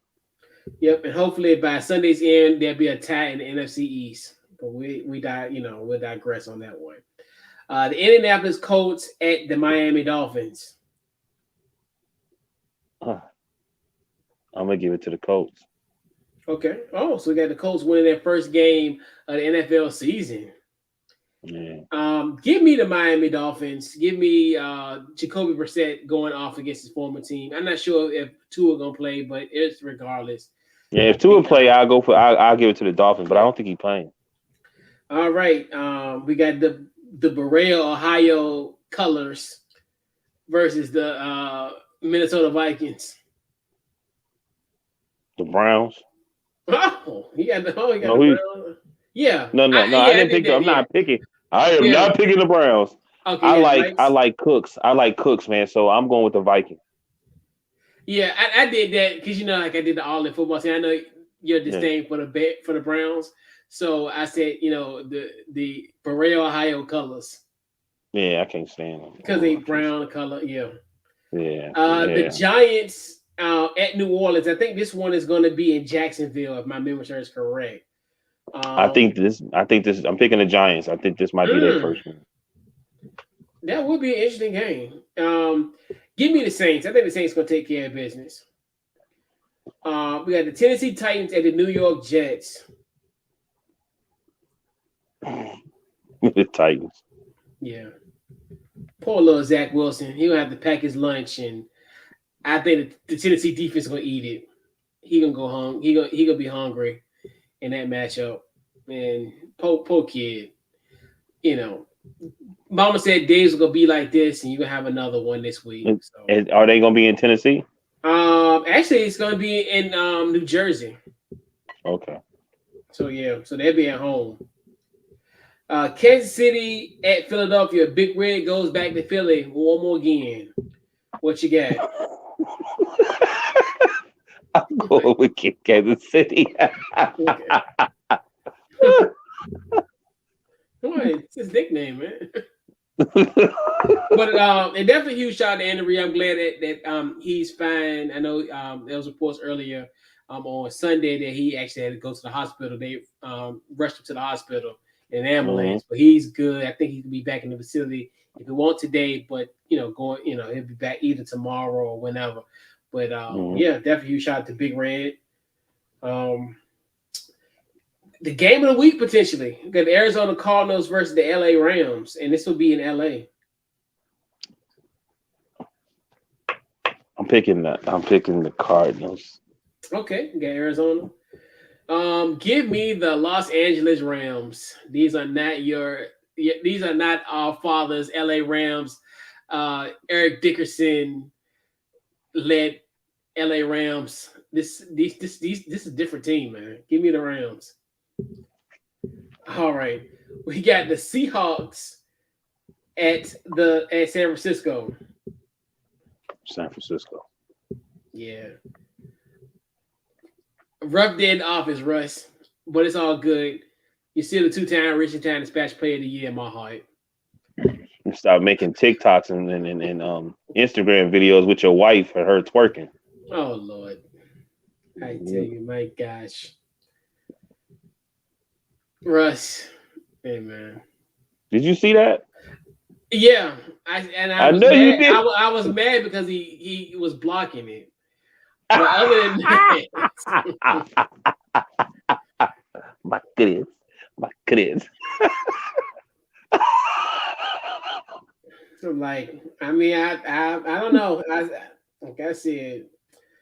A: Yep, and hopefully by Sunday's end there'll be a tie in the NFC East. But we'll digress on that one. The Indianapolis Colts at the Miami Dolphins.
B: I'm gonna give it to the Colts.
A: Okay. Oh, so we got the Colts winning their first game of the NFL season.
B: Yeah.
A: Give me the Miami Dolphins. Give me Jacoby Brissett going off against his former team. I'm not sure if Tua gonna play, but it's regardless.
B: Yeah, if Tua play, I'll give it to the Dolphins, but I don't think he's playing.
A: All right. We got the Berea, Ohio colors versus the Minnesota Vikings.
B: The Browns.
A: Oh, he got the Browns. Yeah.
B: No. I didn't pick. I'm not picking. I am not picking the Browns.
A: Okay.
B: I like Cooks. I like Cooks, man. So I'm going with the Vikings.
A: Yeah, I did that because like I did the all in football thing. I know you're disdain for the Browns, so I said the Berea, Ohio colors.
B: Yeah, I can't stand them
A: because they brown color. Yeah.
B: The
A: Giants at New Orleans. I think this one is going to be in Jacksonville, if my memory serves correct.
B: I think this. I'm picking the Giants. I think this might be their first one.
A: That would be an interesting game. Give me the Saints. I think the Saints going to take care of business. We got the Tennessee Titans at the New York Jets.
B: The Titans.
A: Yeah. Poor little Zach Wilson. He'll have to pack his lunch, and I think the Tennessee defense is going to eat it. He going to go home. He going to be hungry in that matchup. And poor kid. Mama said days are gonna be like this, and you're gonna have another one this week. So.
B: And are they gonna be in Tennessee?
A: Actually, it's gonna be in New Jersey.
B: Okay.
A: So they'll be at home. Kansas City at Philadelphia. Big Red goes back to Philly one more again. What you got?
B: I'm going with Kansas City.
A: It's his nickname, man. But and definitely huge shout out to Andy Reid. I'm glad that he's fine. I know there was reports earlier on Sunday that he actually had to go to the hospital. They rushed him to the hospital in an ambulance, but he's good. I think he can be back in the facility if he won't today, but he'll be back either tomorrow or whenever. But definitely huge shout out to Big Red. The game of the week potentially. We got the Arizona Cardinals versus the LA Rams, and this will be in LA.
B: I'm picking the Cardinals.
A: Okay, we got Arizona. Give me the Los Angeles Rams. These are not our father's LA Rams. Eric Dickerson led LA Rams. This is a different team, man. Give me the Rams. All right, we got the Seahawks at San Francisco.
B: San Francisco.
A: Yeah. Rough day in the office, Russ, but it's all good. You're still a 2-time Richard Town Dispatch Player of the Year in my heart.
B: You start making TikToks and Instagram videos with your wife and her twerking.
A: Oh Lord, I tell you, my gosh. Russ, hey man.
B: Did you see that?
A: Yeah, I was
B: know
A: mad.
B: you did.
A: I was mad because he was blocking it. But other than that,
B: my goodness.
A: I'm like, I mean, I don't know. Like I said,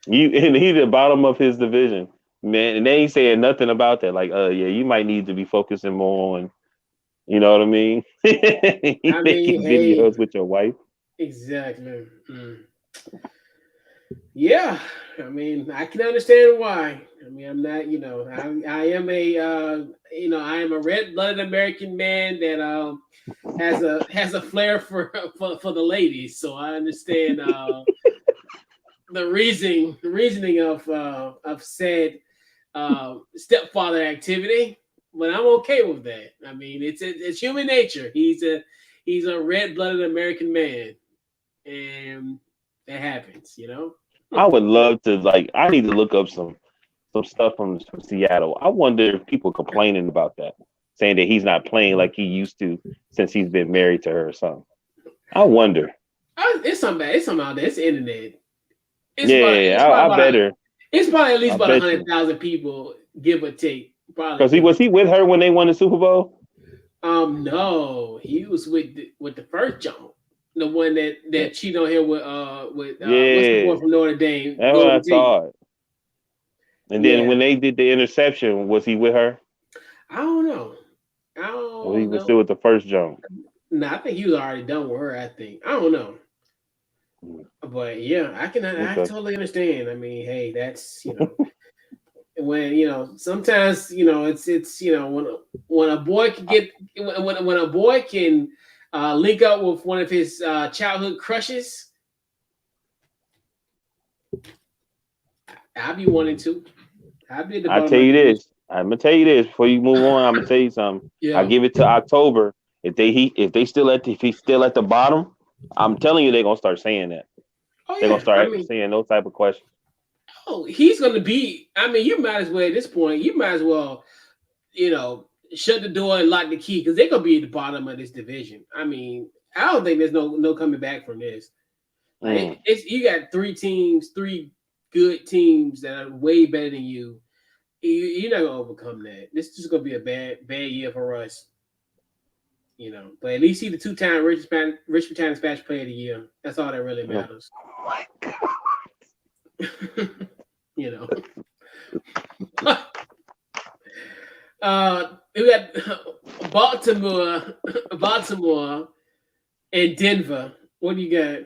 B: he's the bottom of his division. Man, and they ain't saying nothing about that. Like, you might need to be focusing more on, you know what I mean? Making videos with your wife.
A: Exactly. Yeah, I mean, I can understand why. I mean, I'm not, I am I am a red-blooded American man that has a flair for the ladies. So I understand the reasoning of said stepfather activity, but I'm okay with that. I mean, it's human nature. He's a red-blooded American man, and that happens.
B: I would love to I need to look up some stuff from Seattle. I wonder if people complaining about that, saying that he's not playing like he used to since he's been married to her or something. I wonder.
A: It's something bad. It's something out there. It's the internet.
B: I better.
A: It's probably at least
B: I
A: about
B: bet you.
A: 100,000 people, give or take. Probably.
B: Because was he with her when they won the Super Bowl?
A: No, he was with the first jump, the one that cheated on him with what's the boy from Notre Dame?
B: That's what I thought. And then when they did the interception, was he with her?
A: I don't know.
B: Or he was still with the first jump?
A: No, I think he was already done with her. I think. I don't know. But yeah, I totally understand. I mean, hey, that's when sometimes it's when a boy can get when a boy can link up with one of his childhood crushes, I'll be wanting to.
B: I'm gonna tell you this before you move on. I'm gonna tell you something.
A: Yeah.
B: I give it to October. If he's still at the bottom, I'm telling you they're gonna start saying that.
A: Oh, yeah.
B: They're gonna start saying those type of questions.
A: Oh, he's gonna be. I mean, you might as well at this point. You might as well, shut the door and lock the key because they're gonna be at the bottom of this division. I mean, I don't think there's no coming back from this. You got three good teams that are way better than you. You're not gonna overcome that. This is just gonna be a bad year for us. But at least he's the 2-time Richmond Times Dispatch Player of the Year. That's all that really matters.
B: Oh my
A: God. We got Baltimore, and Denver. What do you got?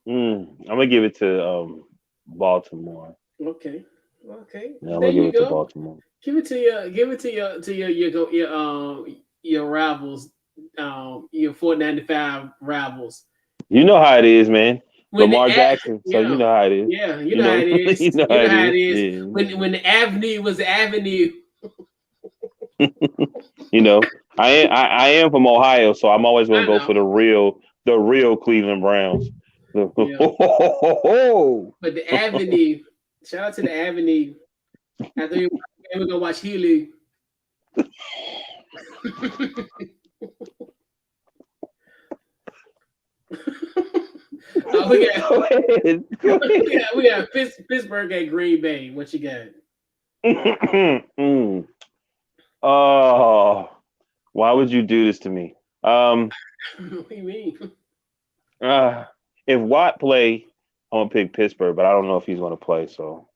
B: I'm gonna give it to Baltimore.
A: Okay.
B: Yeah, I'm gonna give it to Baltimore.
A: Give it to your rivals, your 495 rivals.
B: You know how it is, man. Lamar Jackson. So you know how it is.
A: Yeah, you know how it is.
B: You know how it is.
A: Yeah. When the avenue was the avenue.
B: I am from Ohio, so I'm always gonna go for the real Cleveland Browns.
A: Yeah. But the avenue, shout out to the avenue. After we're gonna watch Healy. We got Pittsburgh at Green Bay. What you got?
B: Oh, why would you do this to me?
A: What do you mean?
B: If Watt play, I'm gonna pick Pittsburgh, but I don't know if he's gonna play. So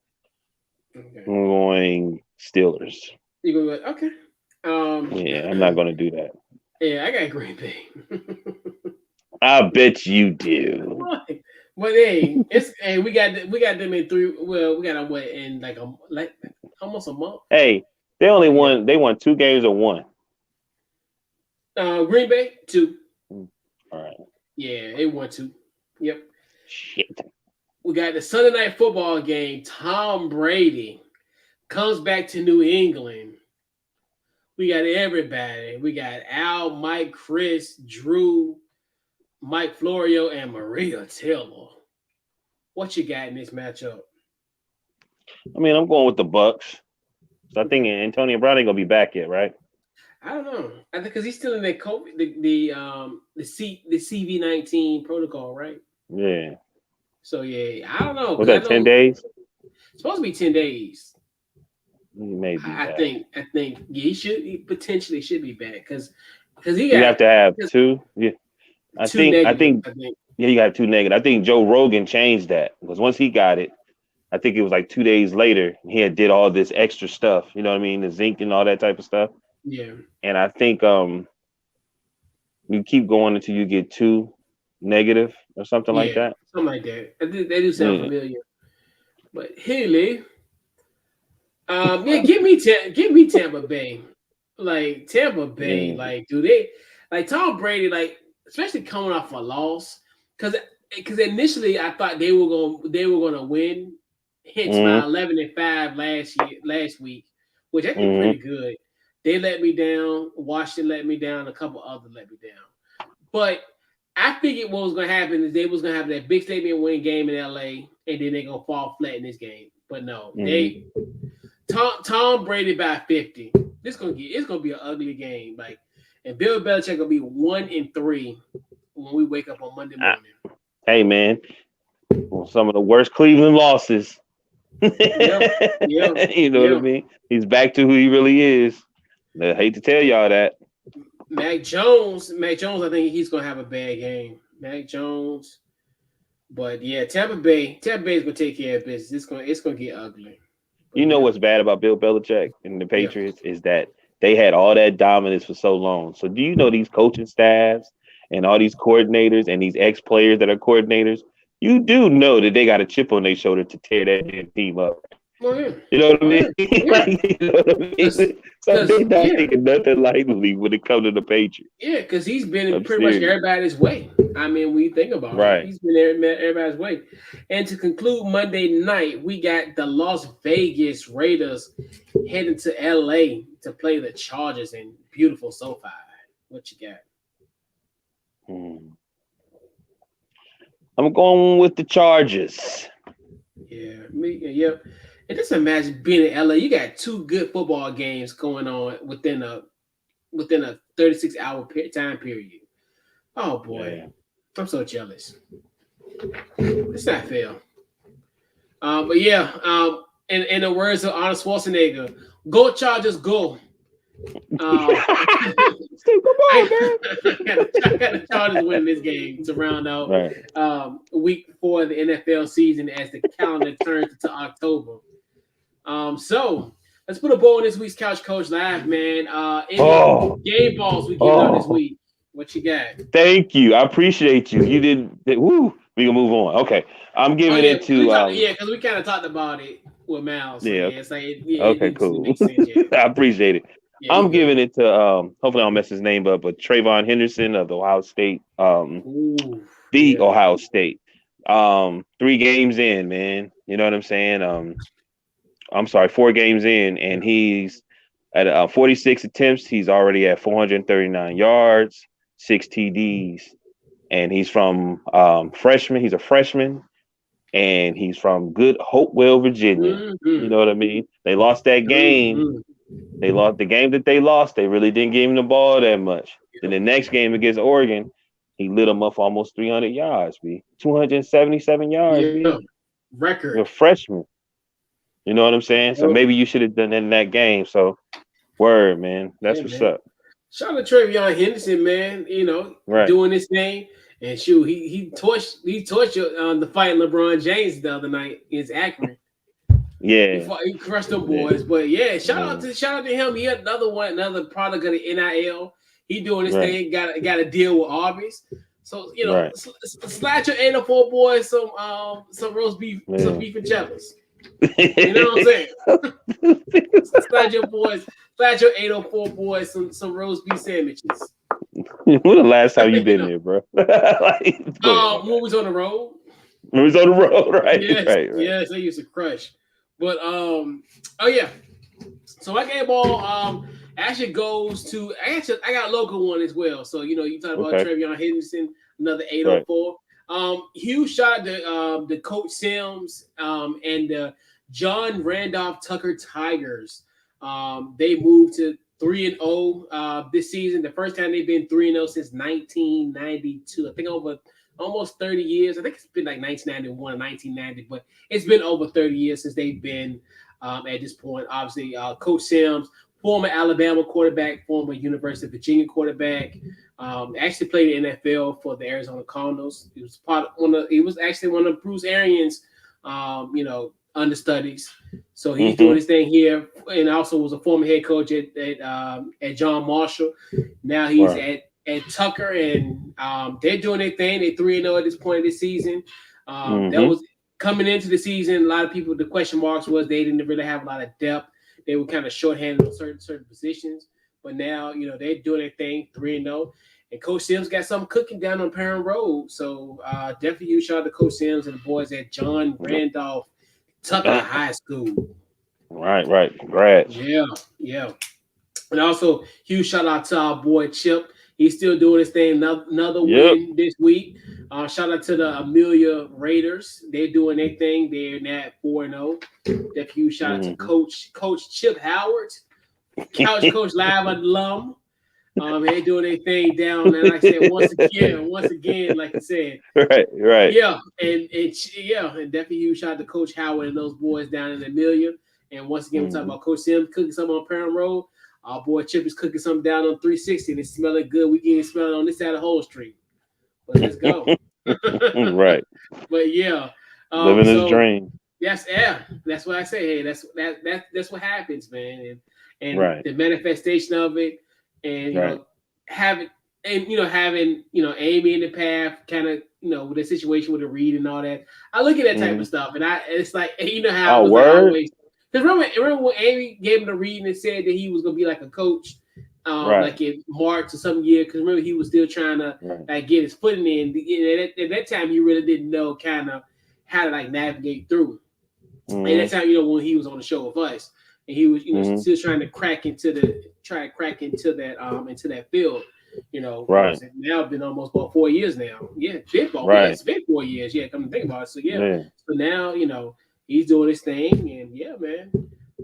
B: I'm going Steelers.
A: You go okay.
B: Yeah, I'm not gonna do that.
A: Yeah, I got Green Bay.
B: I bet you do.
A: But hey, we got them in 3. Well, we got them in like almost a month.
B: Hey, they only won. They won 2 games or 1.
A: Green Bay 2.
B: All right.
A: Yeah, they won 2. Yep.
B: Shit.
A: We got the Sunday night football game. Tom Brady comes back to New England. We got everybody. We got Al, Mike, Chris, Drew, Mike Florio, and Maria Taylor. What you got in this matchup?
B: I mean, I'm going with the Bucks. So I think Antonio Brown ain't gonna be back yet, right?
A: I don't know. I think because he's still in that COVID, the CV-19 protocol, right?
B: Yeah.
A: So yeah, I don't know.
B: Was that 10 days?
A: It's supposed to be 10 days.
B: Maybe.
A: I think he potentially should be back because
B: you have to have 2. Yeah. I think yeah, you have 2 negative. I think Joe Rogan changed that because once he got it, I think it was like 2 days later he had did all this extra stuff. You know what I mean? The zinc and all that type of stuff.
A: Yeah.
B: And I think You keep going until you get 2 negative or something like that.
A: Something like that. They do sound familiar. But Haley, give me Tampa Bay. Like Tampa Bay, like do they like Tom Brady, like especially coming off a loss, because initially I thought they were gonna win. Hence my 11-5 last week, which I think pretty good. They let me down. Washington let me down. A couple others let me down. But I figured what was gonna happen is they was gonna have that big statement win game in LA, and then they gonna fall flat in this game. But no, they Tom Brady by 50. It's gonna be an ugly game. Like, and Bill Belichick gonna be 1-3 when we wake up on Monday morning.
B: Hey man, some of the worst Cleveland losses. You know what I mean? He's back to who he really is. I hate to tell y'all that.
A: Mac Jones, I think he's gonna have a bad game. Mac Jones, but yeah, Tampa Bay is gonna take care of business. It's gonna get ugly.
B: You know what's bad about Bill Belichick and the Patriots is that they had all that dominance for so long. So do you know these coaching staffs and all these coordinators and these ex-players that are coordinators? You do know that they got a chip on their shoulder to tear that damn team up.
A: Oh, yeah.
B: You know what I mean? You know what I mean? So they're not taking nothing lightly when it comes to the Patriots.
A: Yeah, because he's been pretty much everybody's way. I mean, when you think about it, he's been everybody's way. And to conclude Monday night, we got the Las Vegas Raiders heading to LA to play the Chargers in beautiful SoFi. What you got?
B: I'm going with the Chargers.
A: Yep. And just imagine being in LA. You got 2 good football games going on within a 36-hour time period. Oh boy, I'm so jealous. It's not fair. But yeah, in the words of Arnold Schwarzenegger, "Go Chargers, go!" Come on, man! I got the Chargers winning this game to round out week 4 of the NFL season as the calendar turns into October. So let's put a bow on this week's Couch Coach Live, man. Any game balls we give out this week? What you got?
B: Thank you. I appreciate you. You did. Woo. We can move on. Okay. I'm giving it to.
A: Because we kind of talked about it with Miles. So it's like,
B: okay, cool. I appreciate it. Yeah, I'm giving it to. Hopefully, I don't mess his name up, but Trayvon Henderson of the Ohio State. Ohio State. 3 games in, man. You know what I'm saying? I'm sorry, 4 games in, and he's at 46 attempts. He's already at 439 yards, 6 TDs, and he's from freshman. He's a freshman, and he's from Good Hopewell, Virginia. You know what I mean? They lost that game. They lost the game that they lost. They really didn't give him the ball that much. Then the next game against Oregon, he lit them up for almost 300 yards, 277 yards.
A: Record.
B: You're a freshman. You know what I'm saying? So maybe you should have done that in that game. So, word, man. That's what's up.
A: Shout out to Trayvon Henderson, man. You know, doing this thing. And shoot, he torched the fight LeBron James the other night against Akron.
B: Yeah.
A: He crushed them boys. But shout out to him. He had another product of the NIL. He doing this thing, got to deal with Arby's. So, you know, slide your 804 boys some roast beef, some beef and cheddars. You know what I'm saying? slide your 804 boys some roast beef sandwiches.
B: When the last time you been there, bro?
A: When we was on the road.
B: When we was on the road, right?
A: Yes, they used to crush. But so my game ball actually goes to I got a local one as well. So you know, you talk about Trayvon Henderson, another 804. Huge shout to the Coach Sims and the John Randolph Tucker Tigers. They moved to 3-0 this season. The first time they've been 3-0 since 1992. I think over almost 30 years. I think it's been like 1991 or 1990, but it's been over 30 years since they've been at this point. Obviously, Coach Sims, former Alabama quarterback, former University of Virginia quarterback, actually played in the NFL for the Arizona Cardinals. He was actually one of Bruce Arians, understudies. So he's doing his thing here, and also was a former head coach at John Marshall. Now he's and Tucker, and they're doing their thing. They're 3-0 at this point of the season. That was coming into the season. A lot of people, the question marks was they didn't really have a lot of depth. They were kind of shorthanded on certain positions. But now, they're doing their thing, 3-0. And Coach Sims got something cooking down on Perrin Road. So definitely huge shout out to Coach Sims and the boys at John Randolph Tucker High School.
B: Right. Congrats.
A: Yeah. And also, huge shout out to our boy Chip. He's still doing his thing. Another win this week. Shout out to the Amelia Raiders. They're doing their thing. They're at 4-0. Definitely huge shout out to Coach Chip Howard, Couch Coach Live alum. They're doing their thing down. And like I said, once again, like I said.
B: Right.
A: Yeah, and definitely huge shout out to Coach Howard and those boys down in Amelia. And once again, we're talking about Coach Sims cooking something on Perrin Road. Our boy Chip is cooking something down on 360, and it's smelling good. We can smell it on this side of Whole Street. But let's go.
B: Right.
A: But yeah,
B: living his dream.
A: That's what I say. Hey, that's what happens, man. And the manifestation of it, and having Amy in the path, kind of with the situation with the read and all that. I look at that type of stuff, and it's like how it was always. Because remember when Amy gave him the read and said that he was gonna be like a coach, like in March or some year. Because remember he was still trying to get his footing in. At that time, he really didn't know kind of how to navigate through. And that's how when he was on the show with us, and he was still trying to crack into that field. Now it's been almost about 4 years now. Yeah, it's been 4 years. Yeah, come to think about it. So so now he's doing his thing, and man.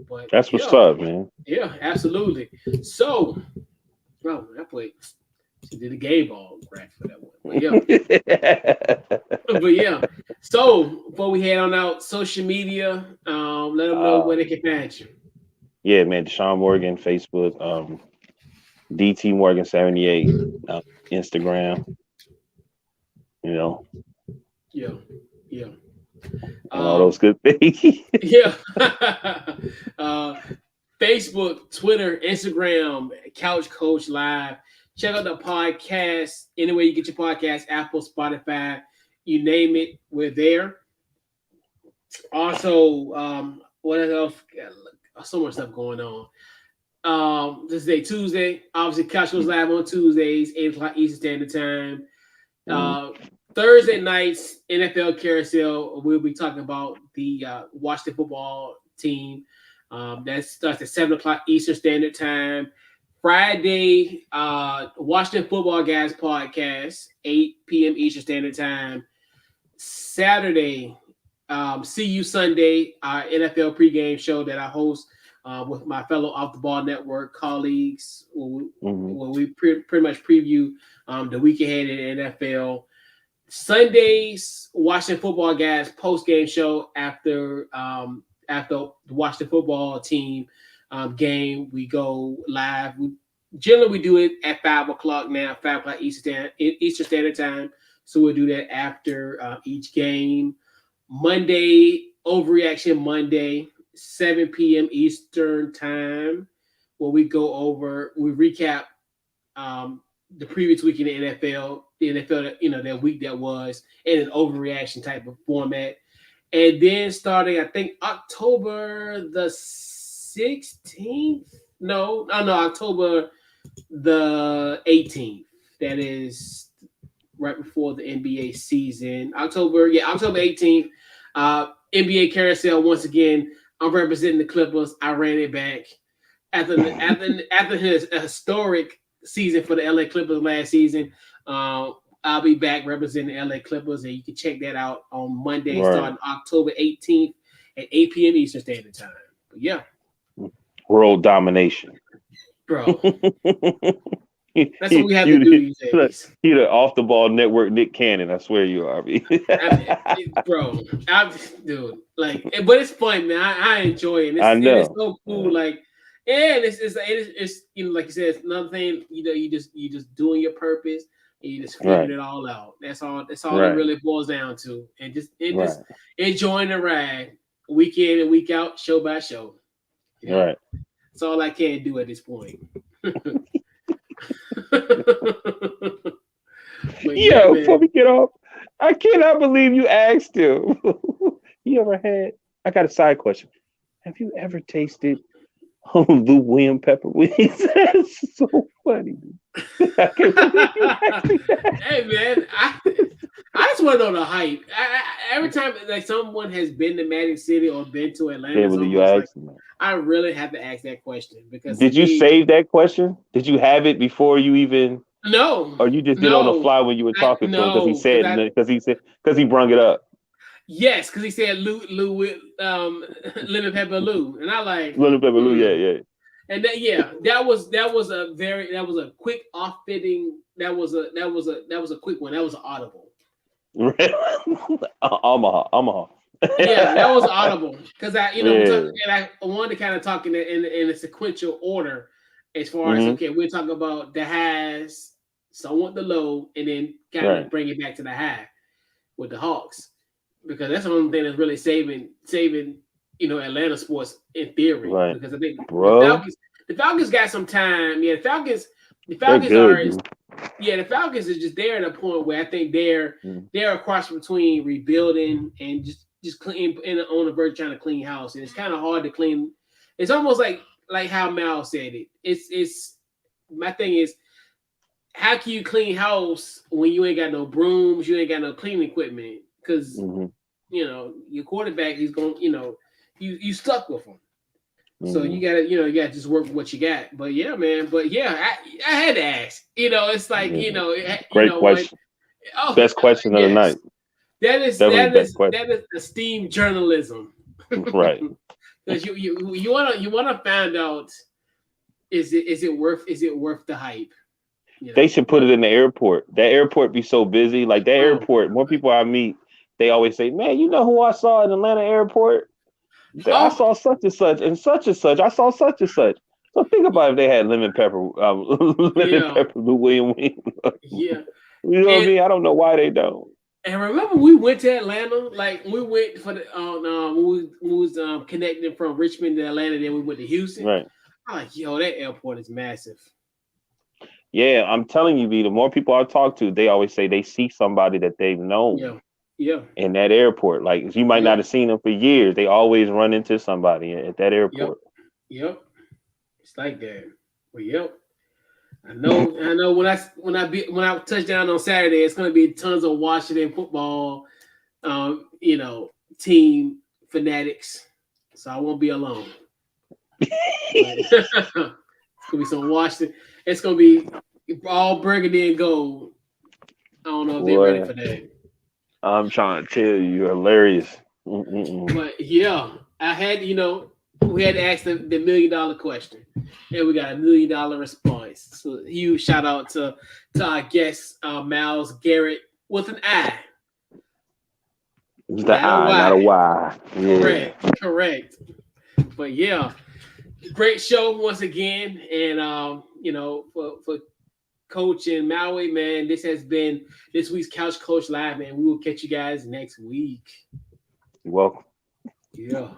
A: But
B: that's what's up, man.
A: Yeah, absolutely. So, I played. She did a game ball crack for that one. But So before we head on out, social media, let them know where they can find you.
B: Yeah, man. Deshaun Morgan, Facebook, DT Morgan 78, Instagram.
A: Yeah.
B: All those good things.
A: Facebook, Twitter, Instagram, Couch Coach Live. Check out the podcast anywhere you get your podcast, Apple, Spotify, you name it, we're there. Also, what else? So much stuff going on. This is Tuesday. Obviously, Couch Coach Live on Tuesdays, 8 o'clock Eastern Standard Time. Thursday nights, NFL Carousel, we'll be talking about the Washington football team. That starts at 7 o'clock Eastern Standard Time. Friday, Washington Football Guys podcast, 8 p.m. Eastern Standard Time. Saturday, See You Sunday, our NFL pregame show that I host with my fellow Off the Ball Network colleagues, where we pretty much preview the week ahead in the NFL. Sundays, Washington Football Guys post-game show after the Washington football team game. We go live. We do it at 5 o'clock now, 5 o'clock Eastern Standard Time. So we'll do that after each game. Monday, Overreaction Monday, 7 p.m. Eastern Time, where we recap the previous week in the NFL, that week that was, in an overreaction type of format. And then starting, I think, October the 16th. No, October the 18th. That is right before the NBA season. October 18th. NBA Carousel, once again, I'm representing the Clippers. I ran it back. After his historic season for the LA Clippers last season, I'll be back representing the LA Clippers, and you can check that out on Monday, starting October 18th at 8 p.m. Eastern Standard Time. But
B: world domination,
A: bro. That's what we have to do these days.
B: You the Off the Ball Network Nick Cannon. I swear you are,
A: bro. Dude, but it's fun, man. I enjoy it.
B: I know.
A: It's so cool, it's like you said, it's another thing. You just doing your purpose. And you just figuring it all out. That's all it really boils down to. And just enjoying the ride, week in and week out, show by show.
B: Right.
A: That's all I can do at this point.
B: Yo, before we get off, I cannot believe you asked him. You ever had? I got a side question. Have you ever tasted Lou William pepper wings? That's so funny. I can't believe you asked me that.
A: Hey man, I just want to know the hype. Every time like someone has been to Magic City or been to Atlanta, I really have to ask that question because
B: did you save that question? Did you have it before you even?
A: No.
B: Or you just did on the fly when you were talking to him because he brung it up.
A: Yes, because he said Lou lemon pepper Lou, and I like
B: lemon pepper Lou, yeah.
A: And that was a quick off-fitting. That was a quick one. That was audible.
B: Omaha.
A: Yeah, that was audible because I wanted to kind of talk in a sequential order as far as we're talking about the highs, somewhat the low, and then kind of bring it back to the high with the Hawks because that's the only thing that's really saving Atlanta sports in theory because I think the Falcons got some time. Yeah, the Falcons the Falcons is just there at a point where I think they're a cross between rebuilding and just clean on the verge trying to clean house, and it's kind of hard to clean. It's almost like how Mal said it. It's my thing is how can you clean house when you ain't got no brooms, you ain't got no cleaning equipment because your quarterback he's going you stuck with him. So you gotta just work with what you got. But yeah, man. But yeah, I had to ask. It's like
B: great question. Best question of the night.
A: That is esteemed journalism,
B: right?
A: Because you wanna find out is it worth the hype?
B: They should put it in the airport. That airport be so busy. Like that airport, more people I meet, they always say, "Man, you know who I saw at Atlanta airport? I saw such and such and such and such. I saw such and such." So think about if they had lemon pepper Lou William wing.
A: Yeah,
B: you know what I mean. I don't know why they don't.
A: And remember, we went to Atlanta. Like we went for the we was connecting from Richmond to Atlanta. Then we went to Houston.
B: Right.
A: I'm like, yo, that airport is massive.
B: Yeah, I'm telling you, B. The more people I talk to, they always say they see somebody that they've known.
A: Yeah.
B: In that airport, like you might not have seen them for years, they always run into somebody at that airport.
A: Yep. It's like that. Well, yep. I know. When I touch down on Saturday, it's going to be tons of Washington football, team fanatics. So I won't be alone. It's going to be some Washington. It's going to be all burgundy and gold. I don't know if they're ready for that.
B: I'm trying to tell you, you're hilarious.
A: But yeah, I had, we had to ask the $1 million question, and we got $1 million response. So huge shout out to our guest, Miles Garrett with an I.
B: It's the I, not a Y.
A: Yeah. Correct. But yeah, great show once again, and for Coach in Maui, man, this has been this week's Couch Coach Live, man. We will catch you guys next week.
B: You're welcome.
A: Yeah.